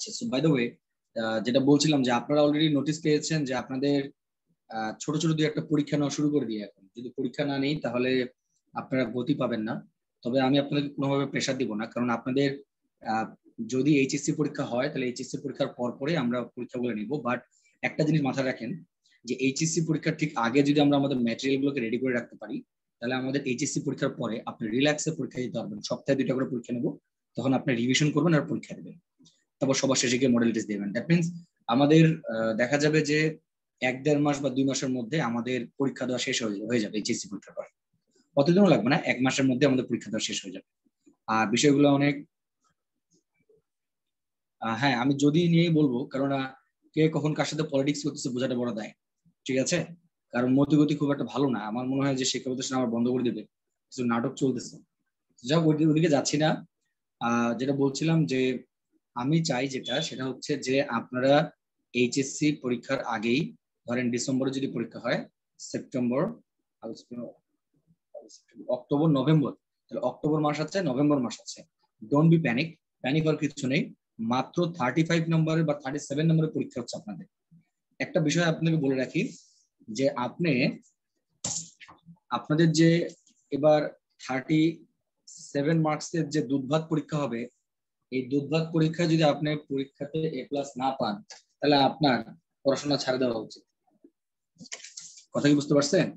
আচ্ছা, so by the way, যেটা বলছিলাম যে আপনারা অলরেডি নোটিস পেয়েছেন যে আপনাদের ছোট ছোট দুই একটা পরীক্ষা নেওয়া শুরু করে দিয়ে, এখন যদি পরীক্ষা না নেই তাহলে আপনারা গতি পাবেন না। তবে আমি আপনাদেরকে কোনোভাবে প্রেশার দিব না, কারণ আপনাদের আহ, যদি এইচএসসি পরীক্ষা হয় তাহলে এইচএসসি পরীক্ষার পর পরে আমরা পরীক্ষাগুলো নিব। বাট একটা জিনিস মাথায় রাখেন যে এইচএসসি পরীক্ষার ঠিক আগে যদি আমরা আমাদের ম্যাটেরিয়াল গুলোকে রেডি করে রাখতে পারি, তাহলে আমাদের এইচএসসি পরীক্ষার পরে আপনি রিল্যাক্সে পরীক্ষা দিতে পারবেন। সপ্তাহে 2টা করে পরীক্ষা নেব, তখন আপনি রিভিশন করবেন আর পরীক্ষা দেবেন, তারপর সবার শেষে গিয়ে মডেল টেস্ট দেবেন। দ্যাট মিনস আমাদের দেখা যাবে যে 1-1.5 মাস বা 2 মাসের মধ্যে আমাদের পরীক্ষা দেওয়া শেষ হয়ে যাবে। এইচএসসি পরীক্ষার পর অতদিনও লাগবে না, 1 মাসের মধ্যে আমাদের পরীক্ষা দেওয়া শেষ হয়ে যাবে। আর বিষয়গুলো অনেক হ্যাঁ, আমি যদি নিয়েই বলবো, কারণ কে কখন কার সাথে পলিটিক্স করতেছে বোঝাটা বড় দায়। ঠিক আছে, কারণ মতিগতি খুব একটা ভালো না। আমার মনে হয় যে শিক্ষা প্রতিষ্ঠান আমার বন্ধ করে দেবে, কিছু নাটক চলতেছে। যাক, ওদিকে যাচ্ছি না। যেটা বলছিলাম যে আমি চাই যেটা, সেটা হচ্ছে যে আপনারা এইচএসসি পরীক্ষার আগেই, ধরেন ডিসেম্বরে যদি পরীক্ষা হয়, সেপ্টেম্বর, অক্টোবর, নভেম্বর, তাহলে অক্টোবর মাস আছে, নভেম্বর মাস আছে, ডোন্ট বি প্যানিক। প্যানিক হওয়ার কিছু নেই। মাত্র 35 নম্বরের বা 37 নম্বরের পরীক্ষা হচ্ছে আপনাদের। একটা বিষয় আপনাকে বলে রাখি যে আপনাদের যে এবার 37 মার্কসের যে দুধভাত পরীক্ষা হবে, এই দুধভাত পরীক্ষা যদি আপনি পরীক্ষাতে A+ না পান, তাহলে আপনার পড়াশোনা ছাড় দেওয়া উচিত। কথা কি বুঝতে পারছেন?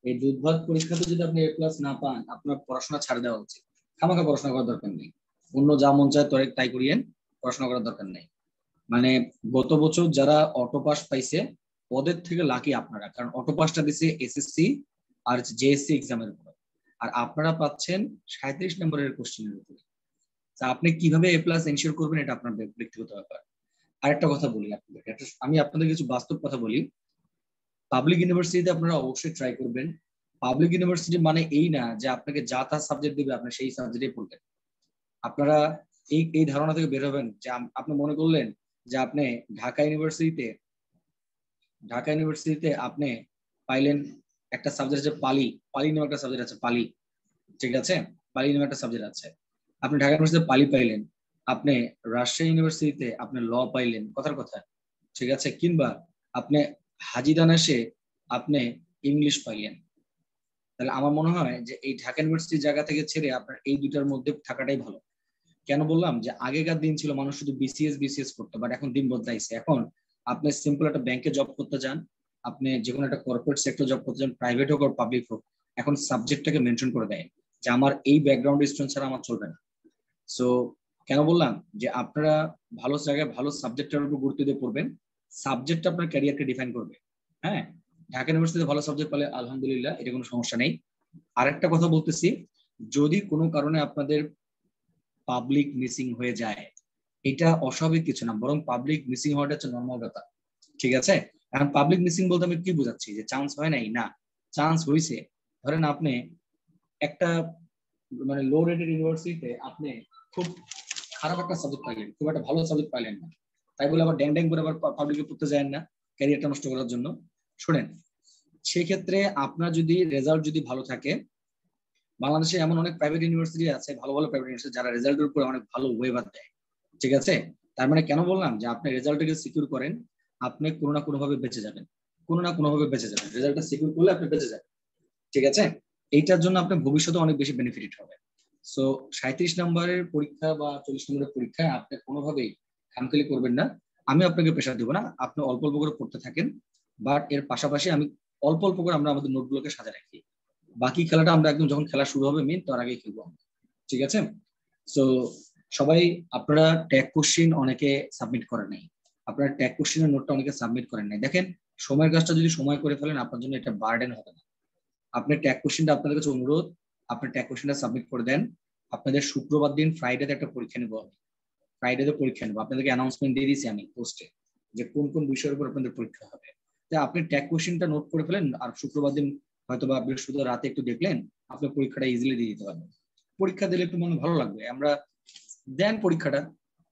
এই দুধভাত পরীক্ষাতে যদি আপনি A+ না পান, আপনার পড়াশোনা ছাড় দেওয়া উচিত। খামাখা পড়াশোনা করার দরকার নেই। অন্য যা মন চায় তাই করিয়েন, পড়াশোনা করার দরকার নেই। মানে গত বছর যারা অটো পাস পাইছে ওদের থেকে লাকি আপনারা, কারণ অটো পাসটা দিছে এসএসসি আর জেএসসি এক্সামের উপর, আর আপনারা পাচ্ছেন 37 নম্বরের কোশ্চেনের উপরে। আপনি কিভাবে A+ এনশিওর করবেন এটা আপনার ব্যক্তিগত ব্যাপার। আরেকটা কথা বলি আপনাদের, আমি আপনাদের কিছু বাস্তব কথা বলি। পাবলিক ইউনিভার্সিটিতে আপনারা অবশ্যই ট্রাই করবেন। পাবলিক ইউনিভার্সিটি মানে এই না যে আপনাকে যা তা সাবজেক্ট দিবে আপনি সেই সাবজেক্টে পড়বেন। আপনারা এই এই ধারণা থেকে বের হবেন যে আপনি মনে করলেন যে আপনি ঢাকা ইউনিভার্সিটিতে ঢাকা ইউনিভার্সিটিতে আপনি পাইলেন একটা সাবজেক্ট আছে পালি, পালি নামে একটা সাবজেক্ট আছে পালি। ঠিক আছে, পালি নামে একটা সাবজেক্ট আছে। আপনি ঢাকা ইউনিভার্সিটিতে পালি পাইলেন, আপনি রাজশাহী ইউনিভার্সিটিতে আপনি ল পাইলেন, কথার কথা। ঠিক আছে, কিংবা আপনি হাজি দানেশে আপনি ইংলিশ পাইলেন। তাহলে আমার মনে হয় যে এই ঢাকা ইউনিভার্সিটির জায়গা থেকে ছেড়ে আপনার এই দুইটার মধ্যে থাকাটাই ভালো। কেন বললাম যে আগেকার দিন ছিল মানুষ শুধু বিসিএস করতো, বাট এখন দিন বদলাইছে। এখন আপনি সিম্পল একটা ব্যাংকে জব করতে চান, আপনি যে কোনো একটা কর্পোরেট সেক্টর জব করতে চান, প্রাইভেট হোক আর পাবলিক হোক, এখন সাবজেক্টটাকে মেনশন করে দেয় যে আমার এই ব্যাকগ্রাউন্ড স্টুডেন্ট ছাড়া আমার চলবে না। সো কেন বললাম যে আপনারা ভালো জায়গায় ভালো সাবজেক্টের উপর গুরুত্ব দিয়ে পড়বেন। সাবজেক্ট আপনার ক্যারিয়ারকে ডিফাইন করবে। হ্যাঁ, ঢাকা ইউনিভার্সিটিতে ভালো সাবজেক্ট পেলে আলহামদুলিল্লাহ, এটা কোনো সমস্যা নেই। আরেকটা কথা বলতেছি, যদি কোনো কারণে আপনাদের পাবলিক মিসিং হয়ে যায়, এটা অস্বাভাবিক কিছু না, বরং পাবলিক মিসিং হওয়াটা হচ্ছে নর্মাল ব্যাপার। ঠিক আছে, এখন পাবলিক মিসিং বলতে আমি কি বোঝাচ্ছি, যে চান্স হয় নাই না, চান্স হয়েছে। ধরেন আপনি একটা মানে লো রেটেড ইউনিভার্সিটিতে আপনি খুব খারাপ একটা সাবজেক্ট পাইলেন, খুব একটা ভালো সাবজেক্ট পাইলেন না, তাই বলে আবার ড্যাং ড্যাং করে আবার পাবলিকে পড়তে যায় না ক্যারিয়ারটা নষ্ট করার জন্য। শোনেন, সেক্ষেত্রে আপনার যদি রেজাল্ট যদি ভালো থাকে, বাংলাদেশে এমন অনেক প্রাইভেট ইউনিভার্সিটি আছে, ভালো ভালো প্রাইভেট ইউনিভার্সিটি যারা রেজাল্টের উপর অনেক ভালো ওয়েভার দেয়। ঠিক আছে, তার মানে কেন বললাম যে আপনি রেজাল্টটাকে সিকিউর করেন, আপনি কোনো না কোনো ভাবে বেঁচে যাবেন, কোনো না কোনো ভাবে বেঁচে যাবেন। রেজাল্টটা সিকিউর করলে আপনি বেঁচে যাবেন। ঠিক আছে, এইটার জন্য আপনার ভবিষ্যতে অনেক বেশি বেনিফিট হবে। সো 37 নম্বরের পরীক্ষা বা 40 নম্বরের পরীক্ষায় আপনি কোনোভাবেই খামখেয়ালি করবেন না। আমি আপনাকে প্রেশার দেবো না, আপনি অল্প অল্প করে পড়তে থাকেন। বাট এর পাশাপাশি আমি অল্প অল্প করে আমরা আমাদের নোটগুলোকে সাজা রাখি। বাকি খেলাটা আমরা একদম যখন খেলা শুরু হবে মেন, তার আগেই খেলবো। ঠিক আছে, সো সবাই আপনারা ট্যাগ কোশ্চিন অনেকে সাবমিট করেন নাই, আপনারা ট্যাগ কোশ্চিনের নোটটা অনেকে সাবমিট করেন নাই। দেখেন, সময়ের কাজটা যদি সময় করে ফেলেন আপনার জন্য এটা বার্ডেন হবে না। আপনি ট্যাগ কোশ্চিনটা, আপনাদের কাছে অনুরোধ, আপনি ট্যাগ কোশ্চিনটা সাবমিট করে দেন। আপনাদের শুক্রবার দিন ফ্রাইডেতে একটা পরীক্ষা নেবো আমি, ফ্রাইডেতে পরীক্ষা নেবো। আপনাদেরকে অ্যানাউন্সমেন্ট দিয়ে দিয়েছি আমি পোস্টে যে কোন কোন বিষয়ের উপর আপনাদের পরীক্ষা হবে। তাই আপনি ট্যাগ কোশ্চিনটা নোট করে ফেলেন, আর শুক্রবার দিন হয়তো বা বৃহস্পতিবার রাতে একটু দেখলেন, আপনি পরীক্ষাটা ইজিলি দিয়ে দিতে পারবেন। পরীক্ষা দিলে একটু মনে ভালো লাগবে। আমরা দেন পরীক্ষাটা,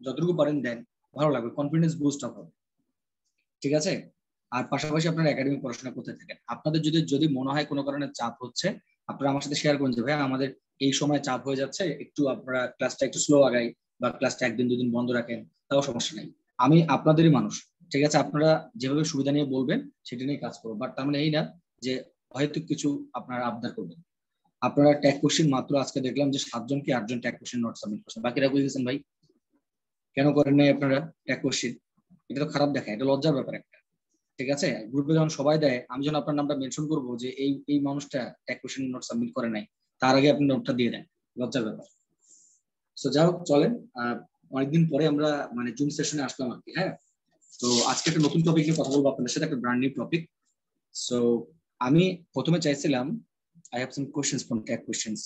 যতটুকু পারেন দেন, ভালো লাগবে, কনফিডেন্স বুস্ট আপ হবে। ঠিক আছে, আর পাশাপাশি আপনারা একাডেমিক পড়াশোনা করতে থাকেন। আপনাদের যদি যদি মনে হয় কোনো কারণে চাপ হচ্ছে, আপনারা আমার সাথে শেয়ার করুন যে ভাই আমাদের এই সময় চাপ হয়ে যাচ্ছে, একটু আপনারা ক্লাসটা একটু স্লো আগাই, বা ক্লাসটা একদিন দুদিন বন্ধ রাখেন, তাও সমস্যা নেই। আমি আপনাদেরই মানুষ, ঠিক আছে? আপনারা যেভাবে সুবিধা নিয়ে বলবেন সেটা নিয়ে কাজ করবো, বাট তার মানে এই না যে হয়তো কিছু আপনারা আবদার করবেন। আপনারা ট্যাগ কোশ্চেন মাত্র আজকে দেখলাম যে 7 জন কি 8 জন ট্যাগ কোশ্চেন নোট সাবমিট করছেন, বাকিরা কই গেছেন ভাই? কেন করেন নাই আপনারা ট্যাগ কোশ্চেন? এটা তো খারাপ দেখা, এটা লজ্জার ব্যাপার একটা, ঠিক আছে? গ্রুপে যখন সবাই দেয়, আমি যখন আপনার নামটা মেনশন করবো যে এই এই মানুষটা ট্যাগ কোশ্চেন নোট সাবমিট করে নাই, তার আগে আপনি নোটটা দিয়ে দেন, লজ্জার ব্যাপার। সো যাই হোক, চলেন অনেকদিন পরে আমরা মানে জুম সেশনে আসলাম আর কি। হ্যাঁ, তো আজকে একটা নতুন টপিক নিয়ে কথা বলবো আপনাদের সাথে, একটা ব্র্যান্ড নিউ টপিক। সো আমি প্রথমে চাইছিলাম I have some questions from tag questions,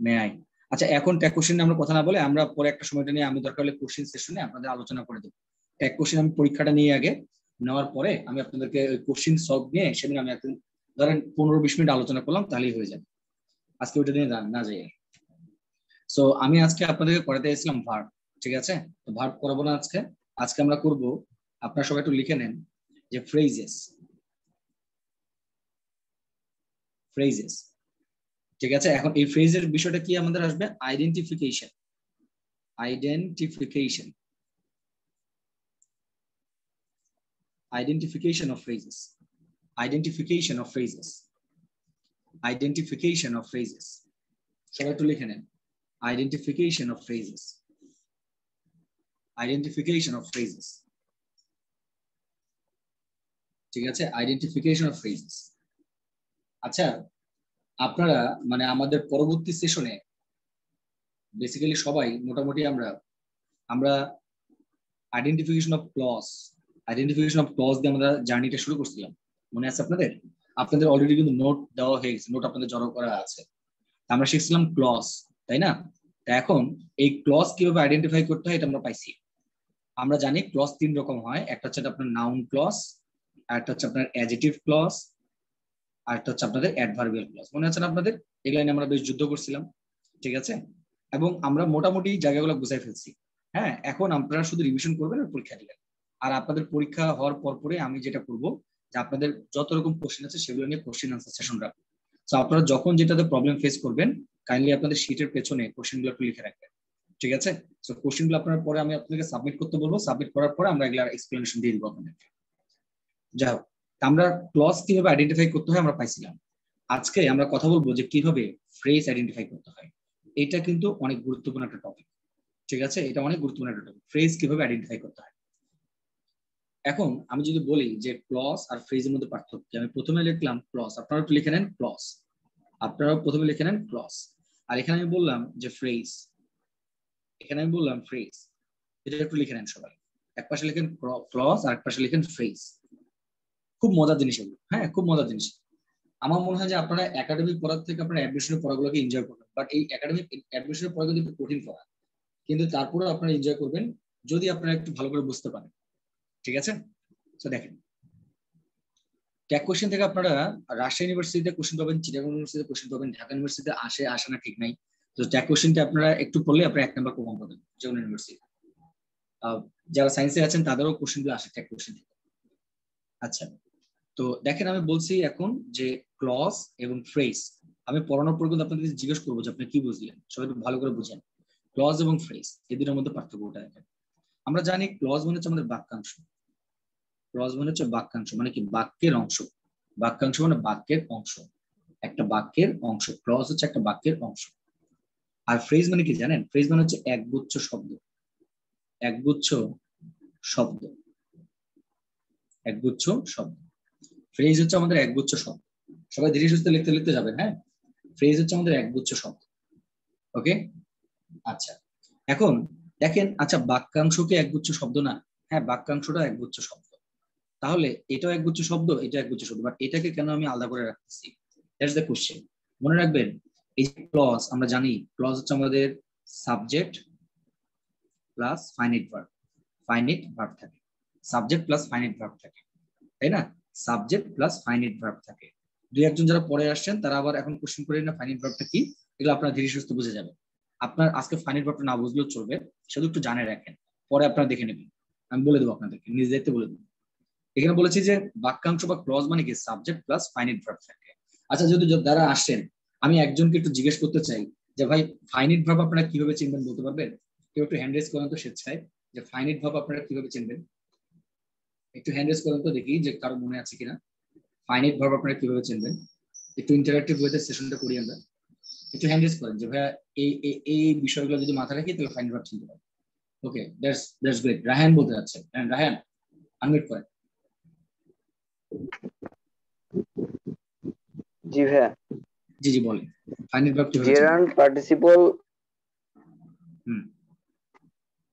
may I? আচ্ছা, এখন ট্যাগ কোশ্চেন নিয়ে আমরা কথা না বলে আমরা পরে একটা সময়টা নিয়ে আমি দরকার হলে কোশ্চেন সেশনে আপনাদের আলোচনা করে দেবো। ট্যাগ কোশ্চেন আমি পরীক্ষাটা নিয়ে আগে নেওয়ার পরে আমি আপনাদেরকে ওই কোশ্চেন সলভ নিয়ে সেদিন আমি একদিন ধরেন 15-20 মিনিট আলোচনা করলাম, তাহলেই হয়ে যাবে। আজকে ওইটা নিয়ে না যাই। সো আমি আজকে আপনাদেরকে করাতে এসেছিলাম ভার্ব, ঠিক আছে? তো ভার্ব করাবো না আজকে। আজকে আমরা করব, আপনারা সবাই একটু লিখে নেন যে ফ্রেজেস। ফ্রেজেস, ঠিক আছে? এখন এই ফ্রেজের বিষয়টা কি আমাদের আসবে? Identification. Identification, identification of phrases, identification of phrases, identification of phrases. সবাই একটু লিখে নেন identification of phrases, identification of phrases, ঠিক আছে? Identification of phrases. আচ্ছা, আপনারা মানে আমাদের পরবর্তী সেশনে বেসিক্যালি সবাই মোটামুটি আমরা আমরা identification of clause, identification of clause দিয়ে আমরা জার্নিটা শুরু করছিলাম। মনে আছে আপনাদের? আপনাদের অলরেডি কিন্তু নোট দেওয়া হয়ে গেছে, নোট আপনাদের জড়ো করা আছে। আমরা শিখছিলাম ক্লজ, তাই না? তা এখন এই ক্লজ কিভাবে আইডেন্টিফাই করতে হয় এটা আমরা পাইছি। আমরা জানি ক্লজ 3 রকম হয়, একটা হচ্ছে আপনার নাউন ক্লজ, আর একটা হচ্ছে আপনার অ্যাডজেক্টিভ ক্লজ, আর একটা হচ্ছে আপনাদের অ্যাডভার্বিয়াল ক্লজ। মনে আছে না আপনাদের? এগুলো নিয়ে আমরা বেশ যুদ্ধ করছিলাম, ঠিক আছে? এবং আমরা মোটামুটি জায়গাগুলো বুঝাই ফেলছি। হ্যাঁ, এখন আপনারা শুধু রিভিশন করবেন আর পরীক্ষা দিবেন। আর আপনাদের পরীক্ষা হওয়ার পর পরে আমি যেটা করব যে আপনাদের যত রকম কোশ্চেন আছে সেগুলো নিয়ে কোশ্চেন আনসার সেশন রাখবো। তো আপনারা যখন যেটাতে প্রবলেম ফেস করবেন কাইন্ডলি আপনাদের শীটের পেছনে কোশ্চেনগুলো একটু লিখে রাখবেন, ঠিক আছে? সো কোশ্চেনগুলো আপনার পরে আমি আপনাদেরকে সাবমিট করতে বলবো, সাবমিট করার পরে আমরা এগুলা এক্সপ্লেনেশন দিয়ে দিব আপনাদেরকে। যাই হোক, আমরা ক্লজ কিভাবে আইডেন্টিফাই করতে হয় আমরা পাইছিলাম। আজকে আমরা কথা বলবো যে কিভাবে ফ্রেজ আইডেন্টিফাই করতে হয়। এটা কিন্তু অনেক গুরুত্বপূর্ণ একটা টপিক, ঠিক আছে? এটা অনেক গুরুত্বপূর্ণ একটা টপিক, ফ্রেজ কিভাবে আইডেন্টিফাই করতে হয়। এখন আমি যদি বলি যে ক্লজ আর ফ্রেজের মধ্যে পার্থক্য, আমি প্রথমে লিখলাম ক্লজ, আপনারা একটু লিখে নেন ক্লজ, আপনারা প্রথমে লিখে নেন ক্লজ। আর এখানে আমি বললাম যে ফ্রেজ, এখানে আমি বললাম ফ্রেজ, এটা একটু লিখে নেন সবাই। এক পাশে লিখেন ক্লজ আর এক পাশে লিখেন ফ্রেজ। খুব মজার জিনিস এগুলো, হ্যাঁ খুব মজার জিনিস। আমার মনে হয় যে আপনারা একাডেমিক পড়ার থেকে আপনারা অ্যাডমিশনের পড়াগুলোকে এনজয় করবেন, বাট এই একাডেমিক অ্যাডমিশনের পড়া কিন্তু একটু কঠিন পড়া, কিন্তু তারপরেও আপনারা এনজয় করবেন যদি আপনারা একটু ভালো করে বুঝতে পারেন, ঠিক আছে? তো দেখেন, ট্যাগ কোশ্চেন থেকে আপনারা রাজশাহী ইউনিভার্সিটিতে কোশ্চেন পাবেন, চিটাগং ইউনিভার্সিটিতে কোশ্চেন পাবেন, ঢাকা ইউনিভার্সিটিতে আসে না ঠিক নাই। তো ট্যাগ কোশ্চেনটা আপনারা একটু পড়লে আপনারা 1 নাম্বার কমন পাবেন যে কোনো ইউনিভার্সিটি। যারা সায়েন্সে আছেন তাদেরও কোশ্চেনগুলো আসে ট্যাগ কোশ্চেন থেকে। আচ্ছা, তো দেখেন আমি বলছি এখন যে ক্লজ এবং ফ্রেজ, আমি পড়ানোর পর কিন্তু আপনাদের জিজ্ঞেস করবো যে আপনি কি বুঝলেন, সবাই একটু ভালো করে বুঝেন। ক্লজ এবং ফ্রেজ এই দুটোর মধ্যে পার্থক্যটা দেখেন। আমরা জানি ক্লজ মানে হচ্ছে আমাদের বাক্যাংশ, ক্লজ মানে হচ্ছে বাক্যাংশ, মানে কি বাক্যের অংশ। বাক্যাংশ মানে বাক্যের অংশ, একটা বাক্যের অংশ। ক্লজ হচ্ছে একটা বাক্যের অংশ। আর ফ্রেজ মানে কি জানেন? ফ্রেজ মানে হচ্ছে একগুচ্ছ শব্দ, একগুচ্ছ শব্দ, একগুচ্ছ শব্দ। ফ্রেজ হচ্ছে আমাদের একগুচ্ছ শব্দ। সবাই ধীরে সুস্থে লিখতে লিখতে যাবেন, হ্যাঁ? ফ্রেজ হচ্ছে আমাদের একগুচ্ছ শব্দ, ওকে? আচ্ছা, এখন দেখেন, আচ্ছা বাক্যাংশ কি একগুচ্ছ শব্দ না? হ্যাঁ, বাক্যাংশটা একগুচ্ছ শব্দ। তাহলে এটাও একগুচ্ছ শব্দ, এটা একগুচ্ছ শব্দ, বাট এটাকে কেন আমি আলাদা করে রাখতেছি? That's the question. মনে রাখবেন, এই যে ক্লজ, আমরা জানি ক্লজ হচ্ছে আমাদের subject plus finite verb, finite verb থাকে, সাবজেক্ট প্লাস ফাইনাইট ভার্ব থাকে, তাই না? সাবজেক্ট প্লাস ফাইনাইট ভার্ব থাকে। দুই একজন যারা পরে আসছেন তারা আবার এখন কোশ্চেন করে না ফাইনাইট ভার্বটা কি, এগুলো আপনারা ধীরে সুস্থে বুঝে যাবেন। আপনার আজকে ফাইনাইট ভার্বটা না বুঝলেও চলবে, শুধু একটু জানে রাখেন, পরে আপনারা দেখে নেবেন। আমি বলে দেবো আপনাদেরকে, নিজে দেখতে বলে দেবো। এখানে বলেছি যে বাক্যাংশ বা ক্লজ মানে কি সাবজেক্ট প্লাস ফাইনাইট ভার্ব থাকে। আচ্ছা, যদি যারা আসেন আমি একজনকে একটু জিজ্ঞেস করতে চাই যে ভাই ফাইনাইট ভার্ব আপনারা কিভাবে চিনবেন বলতে পারবেন? কেউ একটু হ্যান্ড রেজ করেন তো স্বেচ্ছায়, যে ফাইনাইট ভার্ব আপনারা কিভাবে চিনবেন? একটু হ্যান্ড রেজ করেন তো দেখি যে কারো মনে আছে কিনা। ফাইনাইট ভার্ব আপনারা কিভাবে চিনবেন? একটু ইন্টারঅ্যাক্টিভ ওয়েতে সেশনটা করি আমরা। একটু হ্যান্ড রেজ করেন যে ভাইয়া এই এই বিষয়গুলো যদি মাথায় রাখি তাহলে ফাইনাইট ভার্ব চিনতে পারবো। ওকে, দ্যাটস গ্রেট। রায়হান বলতে যাচ্ছে। রায়হান আনমিউট করেন। জি ভাইয়া। জি জি বলেন, ফাইনাইট ভার্ব কিভাবে চিনবেন? Gerund participle.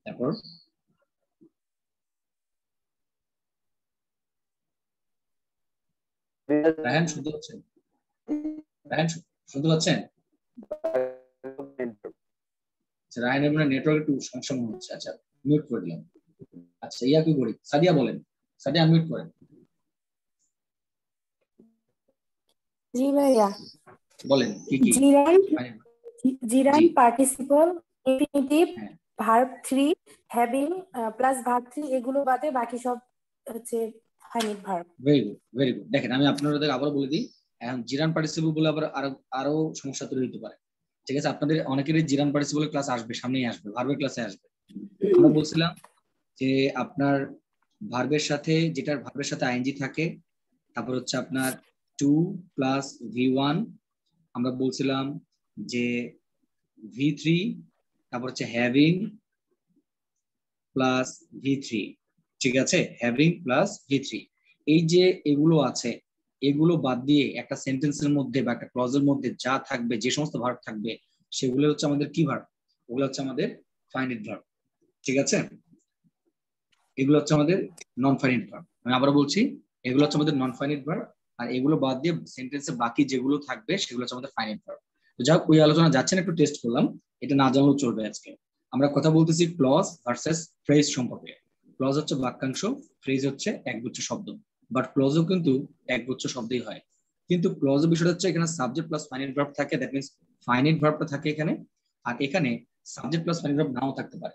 তারপর রায়হান শুনতে পাচ্ছেন? রায়হান শুনতে পাচ্ছেন? রায়হানের মানে নেটওয়ার্ক একটু সমস্যা মনে হচ্ছে। আচ্ছা, মিউট করে দিলাম। আচ্ছা, ইয়া কি করি, সাদিয়া বলেন। সাদিয়া আনমিউট করেন। জি ভাইয়া। বলেন কি কি? Gerund participle, infinitive, verb 3, having plus verb 3, এগুলো বাদে বাকি সব হচ্ছে finite verb. Very good, very good. দেখেন আমি আপনাদের আবারও বলে দিই, এখন জিরান পার্টিসিপল বলে আবার আরো সমস্যা তৈরি হতে পারে। ঠিক আছে, আপনাদের অনেকেরই জিরান পার্টিসিপলের ক্লাস আসবে, সামনেই আসবে, ভার্বের ক্লাসে আসবে। আমরা বলছিলাম যে আপনার ভার্বের সাথে, যেটার ভার্বের সাথে আইএনজি থাকে, তারপর হচ্ছে আপনার 2 প্লাস V1, আমরা বলছিলাম যে V3, তারপর হচ্ছে হ্যাভিং প্লাস V3। ঠিক আছে, হ্যাভিং প্লাস V3। এই যে এগুলো আছে, এগুলো বাদ দিয়ে একটা সেন্টেন্সের মধ্যে বা একটা ক্লজের মধ্যে যা থাকবে, যে সমস্ত ভার্ব থাকবে, সেগুলো হচ্ছে আমাদের কি ভার্ব? ওগুলো হচ্ছে আমাদের ফাইনাইট ভার্ব। ঠিক আছে, এগুলো হচ্ছে আমাদের নন ফাইনাইট ভার্ব। আমি আবার বলছি, এগুলো হচ্ছে আমাদের নন ফাইনাইট ভার্ব, আর এগুলো বাদ দিয়ে সেন্টেন্সে বাকি যেগুলো থাকবে সেগুলো হচ্ছে আমাদের ফাইনাইট ভার্ব। তো যাই হোক, ওই আলোচনা যাচ্ছে না, একটু টেস্ট করলাম, এটা না জানলেও চলবে। আজকে আমরা কথা বলতেছি ক্লজ ভার্সেস ফ্রেজ সম্পর্কে। ক্লজ হচ্ছে বাক্যাংশ, ফ্রেজ হচ্ছে একগুচ্ছ শব্দ। বাট ক্লজও কিন্তু একগুচ্ছ শব্দই হয়। কিন্তু ক্লজের বিষয়টা হচ্ছে এখানে সাবজেক্ট প্লাস ফাইনাইট ভার্ব থাকে, দ্যাট মিন্স ফাইনাইট ভার্বটা থাকে এখানে। আর এখানে সাবজেক্ট প্লাস ফাইনাইট ভার্ব নাও থাকতে পারে।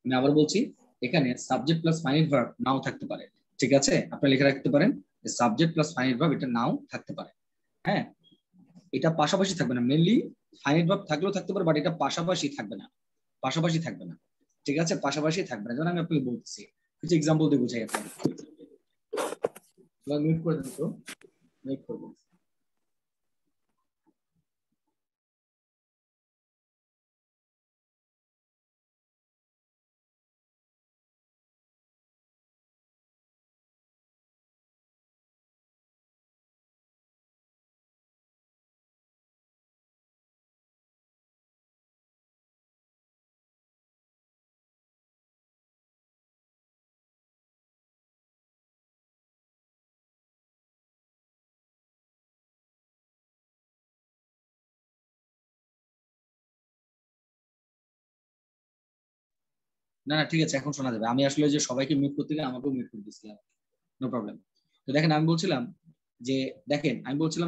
আমি আবার বলছি, এখানে সাবজেক্ট প্লাস ফাইনাইট ভার্ব নাও থাকতে পারে। ঠিক আছে, আপনারা লিখে রাখতে পারেন যে সাবজেক্ট প্লাস ফাইনাইট ভার্ব এটা নাও থাকতে পারে। হ্যাঁ, এটা পাশাপাশি থাকবে না। মেনলি ফাইনাইট ভার্ব থাকলেও থাকতে পারে, বাট এটা পাশাপাশি থাকবে না, পাশাপাশি থাকবে না। ঠিক আছে, পাশাপাশি থাকবে না। যেমন আমি আপনাকে বলতেছি, কিছু এক্সাম্পল দিয়ে বুঝাই আপনাকে। মিউট করে দিন তো, মিউট করবো। না না, ঠিক আছে, এখন শোনা যাবে। আমি আসলে যে সবাইকে মিউট করতে গিয়ে আমাকেও মিউট করে দিচ্ছিলাম। No problem. তো দেখেন আমি বলছিলাম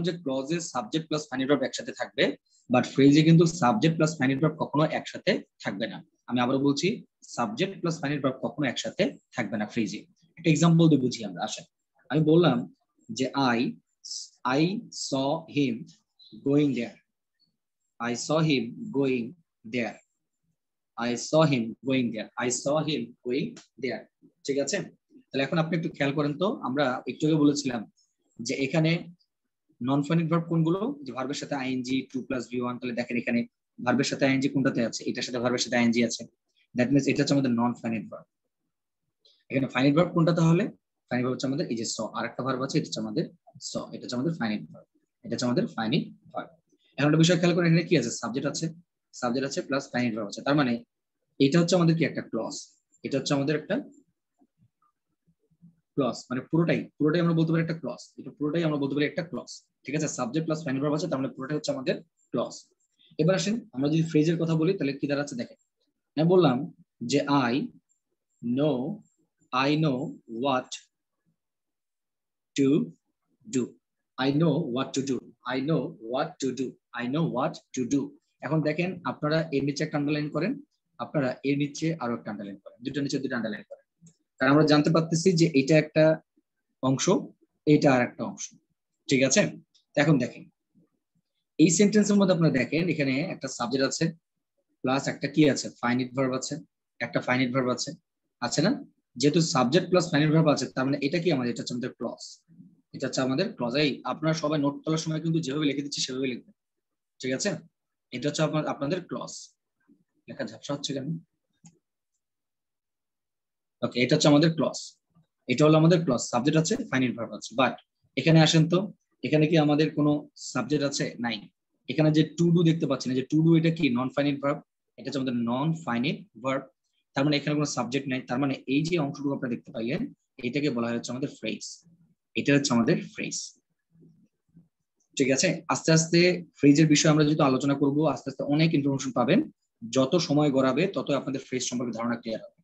যে ক্লজে সাবজেক্ট প্লাস ফাইনাইট ভার্ব একসাথে থাকবে, বাট ফ্রেজে কিন্তু সাবজেক্ট প্লাস ফাইনাইট ভার্ব কখনো একসাথে থাকবে না। আমি আবারও বলছি, সাবজেক্ট প্লাস ফাইনাইট ভার্ব কখনো একসাথে থাকবে না ফ্রেজে। একটা এক্সাম্পল দিয়ে বুঝি আমরা, আসেন। আমি বললাম যে I saw him going there. I saw him going there. I saw him going there. I saw him going there. ঠিক আছে, তাহলে এখন আপনি একটু খেয়াল করেন তো, আমরা একটু আগে বলেছিলাম যে এখানে নন ফাইনাইট ভার্ব কোনগুলো, যে ভার্বের সাথে আইএনজি 2 প্লাস V1। তাহলে দেখেন এখানে ভার্বের সাথে আইএনজি কোনটাতে আছে? এটার সাথে ভার্বের সাথে আইএনজি আছে, দ্যাট মিন্স এটা হচ্ছে আমাদের নন ফাইনাইট ভার্ব। এখানে ফাইনাইট ভার্ব কোনটা তাহলে? ফাইনাইট ভার্ব হচ্ছে আমাদের এই যে স, আরেকটা ভার্ব আছে, এটা হচ্ছে আমাদের স, এটা হচ্ছে আমাদের ফাইনাইট ভার্ব। এটা হচ্ছে আমাদের ফাইনাইট ভার্ব। এখন একটা বিষয় খেয়াল করেন, এখানে কি আছে? সাবজেক্ট আছে, সাবজেক্ট আছে প্লাস ফাইনাইট ভার্ব আছে। তার মানে এটা হচ্ছে আমাদের কি একটা ক্লজ, এটা হচ্ছে আমাদের একটা ক্লজ, মানে পুরোটাই আমরা বলতে পারি একটা ক্লজ। এটা পুরোটাই আমরা বলতে পারি একটা ক্লজ। ঠিক আছে, সাবজেক্ট প্লাস ফাইনাইট ভার্ব আছে, তার মানে পুরোটাই হচ্ছে আমাদের ক্লজ। এবার আসেন আমরা যদি ফ্রেজের কথা বলি, তাহলে কি দাঁড়াচ্ছে দেখেন। আমি বললাম যে no I know what to do. I know what to do. I know what to do. I know what to do. এখন দেখেন, আপনারা এর নিচে একটা আন্ডারলাইন করেন, আপনারা এর নিচে আরো একটা আন্ডারলাইন করেন, দুটো নিচে দুটো আন্ডারলাইন করেন। কারণ আমরা জানতে পারতেছি যে এটা একটা অংশ, এটা আর একটা অংশ। ঠিক আছে, এখন দেখেন এই সেন্টেন্সের মধ্যে আপনারা দেখেন এখানে একটা সাবজেক্ট আছে, প্লাস একটা কি আছে, ফাইনিট ভার্ব আছে, একটা ফাইনিট ভার্ব আছে, আছে না? যেহেতু সাবজেক্ট প্লাস ফাইনিট ভার্ব আছে, তার মানে এটা কি আমাদের, এটা হচ্ছে আমাদের ক্লজ। এটা হচ্ছে আমাদের ক্লজ। এই আপনারা সবাই নোট করার সময় কিন্তু যেভাবে লিখে দিচ্ছি সেভাবে লিখবেন, ঠিক আছে? এটা হচ্ছে আপনাদের ক্লজ। লেখা ঝাপসা হচ্ছে কেন? ওকে, এটা হচ্ছে আমাদের ক্লজ। এটা হলো আমাদের ক্লজ, সাবজেক্ট আছে, ফাইনিট ভার্ব আছে। বাট এখানে আসেন তো, এখানে কি আমাদের কোনো সাবজেক্ট আছে? নাই। এখানে যে টু ডু দেখতে পাচ্ছেন, যে টু ডু, এটা কি নন ফাইনিট ভার্ব, এটা হচ্ছে আমাদের নন ফাইনিট ভার্ব। তার মানে এখানে কোনো সাবজেক্ট নাই। তার মানে এই যে অংশটুকু আপনারা দেখতে পাইলেন, এটাকে বলা হচ্ছে আমাদের ফ্রেজ। এটা হচ্ছে আমাদের ফ্রেজ, ঠিক আছে? আস্তে আস্তে ফ্রেজের বিষয়ে আমরা যেহেতু আলোচনা করব, আস্তে আস্তে অনেক ইনফরমেশন পাবেন। যত সময় গড়াবে তত আপনাদের ফ্রেজ সম্পর্কে ধারণা ক্লিয়ার হবে।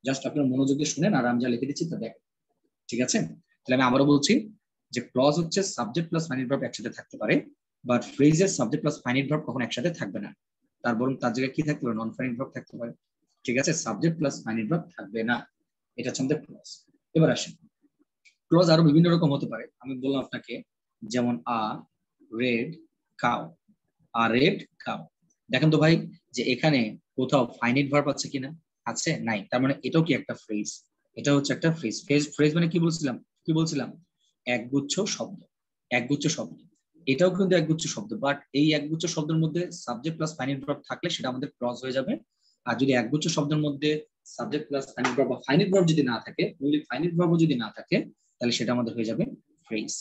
জাস্ট আপনারা মনোযোগ দিয়ে শুনেন আর আমি যা লিখে দিচ্ছি তা দেখেন, ঠিক আছে? তাহলে আমি আবারও বলছি যে ক্লজ হচ্ছে সাবজেক্ট প্লাস ফাইনিট ভার্ব একসাথে থাকতে পারে, বাট ফ্রেজের সাবজেক্ট প্লাস ফাইনিট ভার্ব কখনো একসাথে থাকবে না। তার বরং তার জায়গায় কি থাকতে পারে, নন ফাইনিট ভার্ব থাকতে পারে, ঠিক আছে? সাবজেক্ট প্লাস ফাইনিট ভার্ব থাকবে না। এটা হচ্ছে আমাদের ক্লজ। এবার আসেন, ক্লজ আরো বিভিন্ন রকম হতে পারে। আমি বললাম আপনাকে, যেমন আ রেড কাউ, আ রেড কাউ। দেখেন তো ভাই, যে এখানে কোথাও ফাইনিট ভার্ব আছে কিনা? আছে? নাই। তার মানে এটাও কি একটা ফ্রেজ? এটা হচ্ছে একটা ফ্রেজ। ফ্রেজ ফ্রেজ মানে কি বলছিলাম, কি বলছিলাম? একগুচ্ছ শব্দ, একগুচ্ছ শব্দ। এটাও কিন্তু একগুচ্ছ শব্দ, বাট এই একগুচ্ছ শব্দের মধ্যে সাবজেক্ট প্লাস ফাইনিট ভার্ব থাকলে সেটা আমাদের ক্লজ হয়ে যাবে। আর যদি একগুচ্ছ শব্দের মধ্যে সাবজেক্ট প্লাস ফাইনিট ভার্ব বা ফাইনিট ভার্ব যদি না থাকে, ওনলি ফাইনিট ভার্ব যদি না থাকে, তাহলে সেটা আমাদের হয়ে যাবে ফ্রেজ।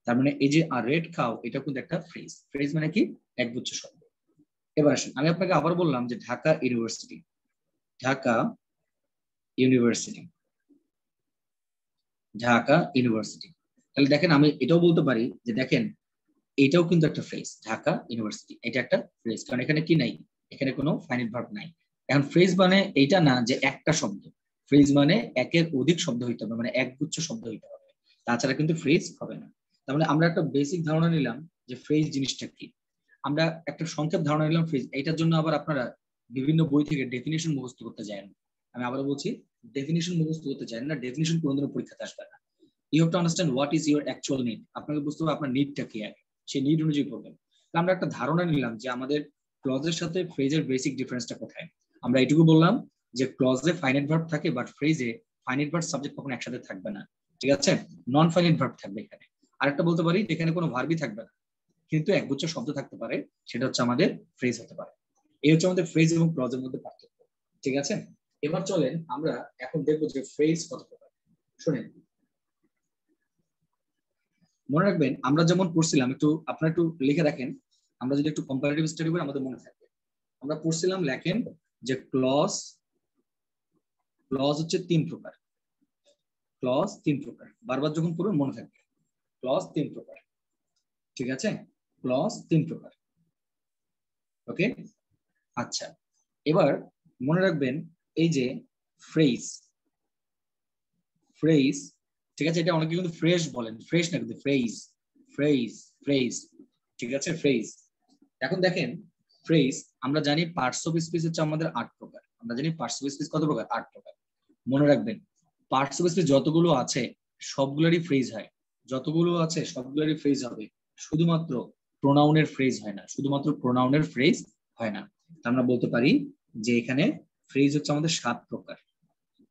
তার মানে এই যে আর রেড খাও, এটা কিন্তু একটা ফ্রেজ। ফ্রেজ মানে কি? একগুচ্ছ শব্দ। এবার আসুন, আমি আপনাকে আবার বললাম যে Dhaka university, Dhaka university, Dhaka university. তাহলে দেখেন, আমি এটাও বলতে পারি যে দেখেন, এটাও কিন্তু একটা ফ্রেজ, ঢাকা ইউনিভার্সিটি, এটা একটা ফ্রেজ। কারণ এখানে কি নাই, এখানে কোনো ফাইনিট ভার্ব নাই। এখন ফ্রেজ মানে এইটা না যে একটা শব্দ, ফ্রেজ মানে একের অধিক শব্দ হইতে হবে, মানে একগুচ্ছ শব্দ হইতে হবে, তাছাড়া কিন্তু ফ্রেজ হবে না। তার মানে আমরা একটা বেসিক ধারণা নিলাম যে ফ্রেজ জিনিসটা কি, আমরা একটা সংক্ষেপ ধারণা নিলাম ফ্রেজ। এইটার জন্য আবার আপনারা বিভিন্ন বই থেকে ডেফিনেশন মুখস্থ করতে যান। আমি আবার বলছি, ডেফিনেশন মুখস্থ করতে চান না, ডেফিনেশন কোনোদিনও পরীক্ষাতে আসবে না। You have to understand what is your actual need. আপনাকে বুঝতে হবে আপনার নিডটা কি আগে, সেই নিড অনুযায়ী করবেন। আমরা একটা ধারণা নিলাম যে আমাদের ক্লজের সাথে ফ্রেজের বেসিক ডিফারেন্সটা কোথায়। আমরা এটুকু বললাম যে ক্লজে ফাইনাইট ভার্ব থাকে, বাট ফ্রেজে ফাইনাইট ভার্ব সাবজেক্ট কখনো একসাথে থাকবে না, ঠিক আছে? নন ফাইনাইট ভার্ব থাকবে এখানে। আরেকটা বলতে পারি, এখানে কোনো ভার্বই থাকবে না, কিন্তু একগুচ্ছ শব্দ থাকতে পারে, সেটা হচ্ছে আমাদের ফ্রেজ হতে পারে। এই হচ্ছে আমাদের ফ্রেজ এবং ক্লজের মধ্যে পার্থক্য, ঠিক আছে? এবার চলেন আমরা এখন দেখবো যে ফ্রেজ কত প্রকার। শুনেন, মনে রাখবেন আমরা যেমন পড়ছিলাম, একটু আপনারা একটু লিখে রাখেন, আমরা যদি একটু কম্পারেটিভ স্টাডি করি আমাদের মনে থাকবে। আমরা পড়ছিলাম, লেখেন যে ক্লজ, ক্লজ হচ্ছে তিন প্রকার, ক্লজ তিন প্রকার। বারবার যখন পড়বেন মনে থাকবে, ক্লজ তিন প্রকার, ঠিক আছে? ক্লজ তিন প্রকার, ওকে? আচ্ছা, এবার মনে রাখবেন এই যে ফ্রেজ, ফ্রেজ, ঠিক আছে? এটা অনেকে কিন্তু ফ্রেশ বলেন, ফ্রেশ না কিন্তু ফ্রেজ, ফ্রেজ, ফ্রেজ, ঠিক আছে? ফ্রেজ। এখন দেখেন, ফ্রেজ আমরা জানি পার্টস অফ স্পিচ হচ্ছে আমাদের 8 প্রকার। আমরা জানি পার্টস অফ স্পিচ কত প্রকার? 8 প্রকার। মনে রাখবেন, পার্টস অফ স্পিচ যতগুলো আছে সবগুলোরই ফ্রেজ হয়, যতগুলো আছে সবগুলোরই ফ্রেজ হবে, শুধুমাত্র প্রোনাউনের ফ্রেজ হয় না, শুধুমাত্র প্রোনাউনের ফ্রেজ হয় না। আমরা বলতে পারি যে এখানে ফ্রেজ হচ্ছে আমাদের 7 প্রকার,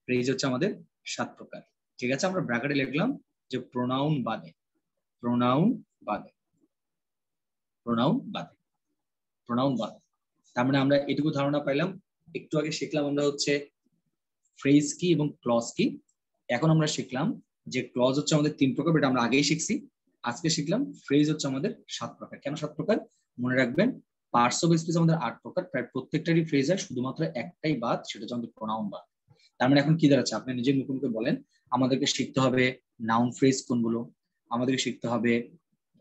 ফ্রেজ হচ্ছে আমাদের 7 প্রকার, ঠিক আছে? আমরা ব্র্যাকেটে লিখলাম যে প্রোনাউন বাদে, প্রোনাউন বাদে, প্রোনাউন বাদে, প্রোনাউন বাদে। তার মানে আমরা এটুকু ধারণা পাইলাম। একটু আগে শিখলাম আমরা হচ্ছে ফ্রেজ কি এবং ক্লজ কি। এখন আমরা শিখলাম যে ক্লজ হচ্ছে আমাদের 3 প্রকার, এটা আমরা আগেই শিখছি। আজকে শিখলাম ফ্রেজ হচ্ছে আমাদের 7 প্রকার। কেন 7 প্রকার? মনে রাখবেন, পার্টস অফ স্পিচ আমাদের 8 প্রকার, প্রায় প্রত্যেকটারই ফ্রেজ হয়, শুধুমাত্র একটাই বাদ, সেটা হচ্ছে আমাদের প্রোনাউন বাদ। তার মানে এখন কি দাঁড়াচ্ছে, আপনি নিজের মুখে মুখে বলেন, আমাদেরকে শিখতে হবে নাউন ফ্রেজ কোনগুলো, আমাদেরকে শিখতে হবে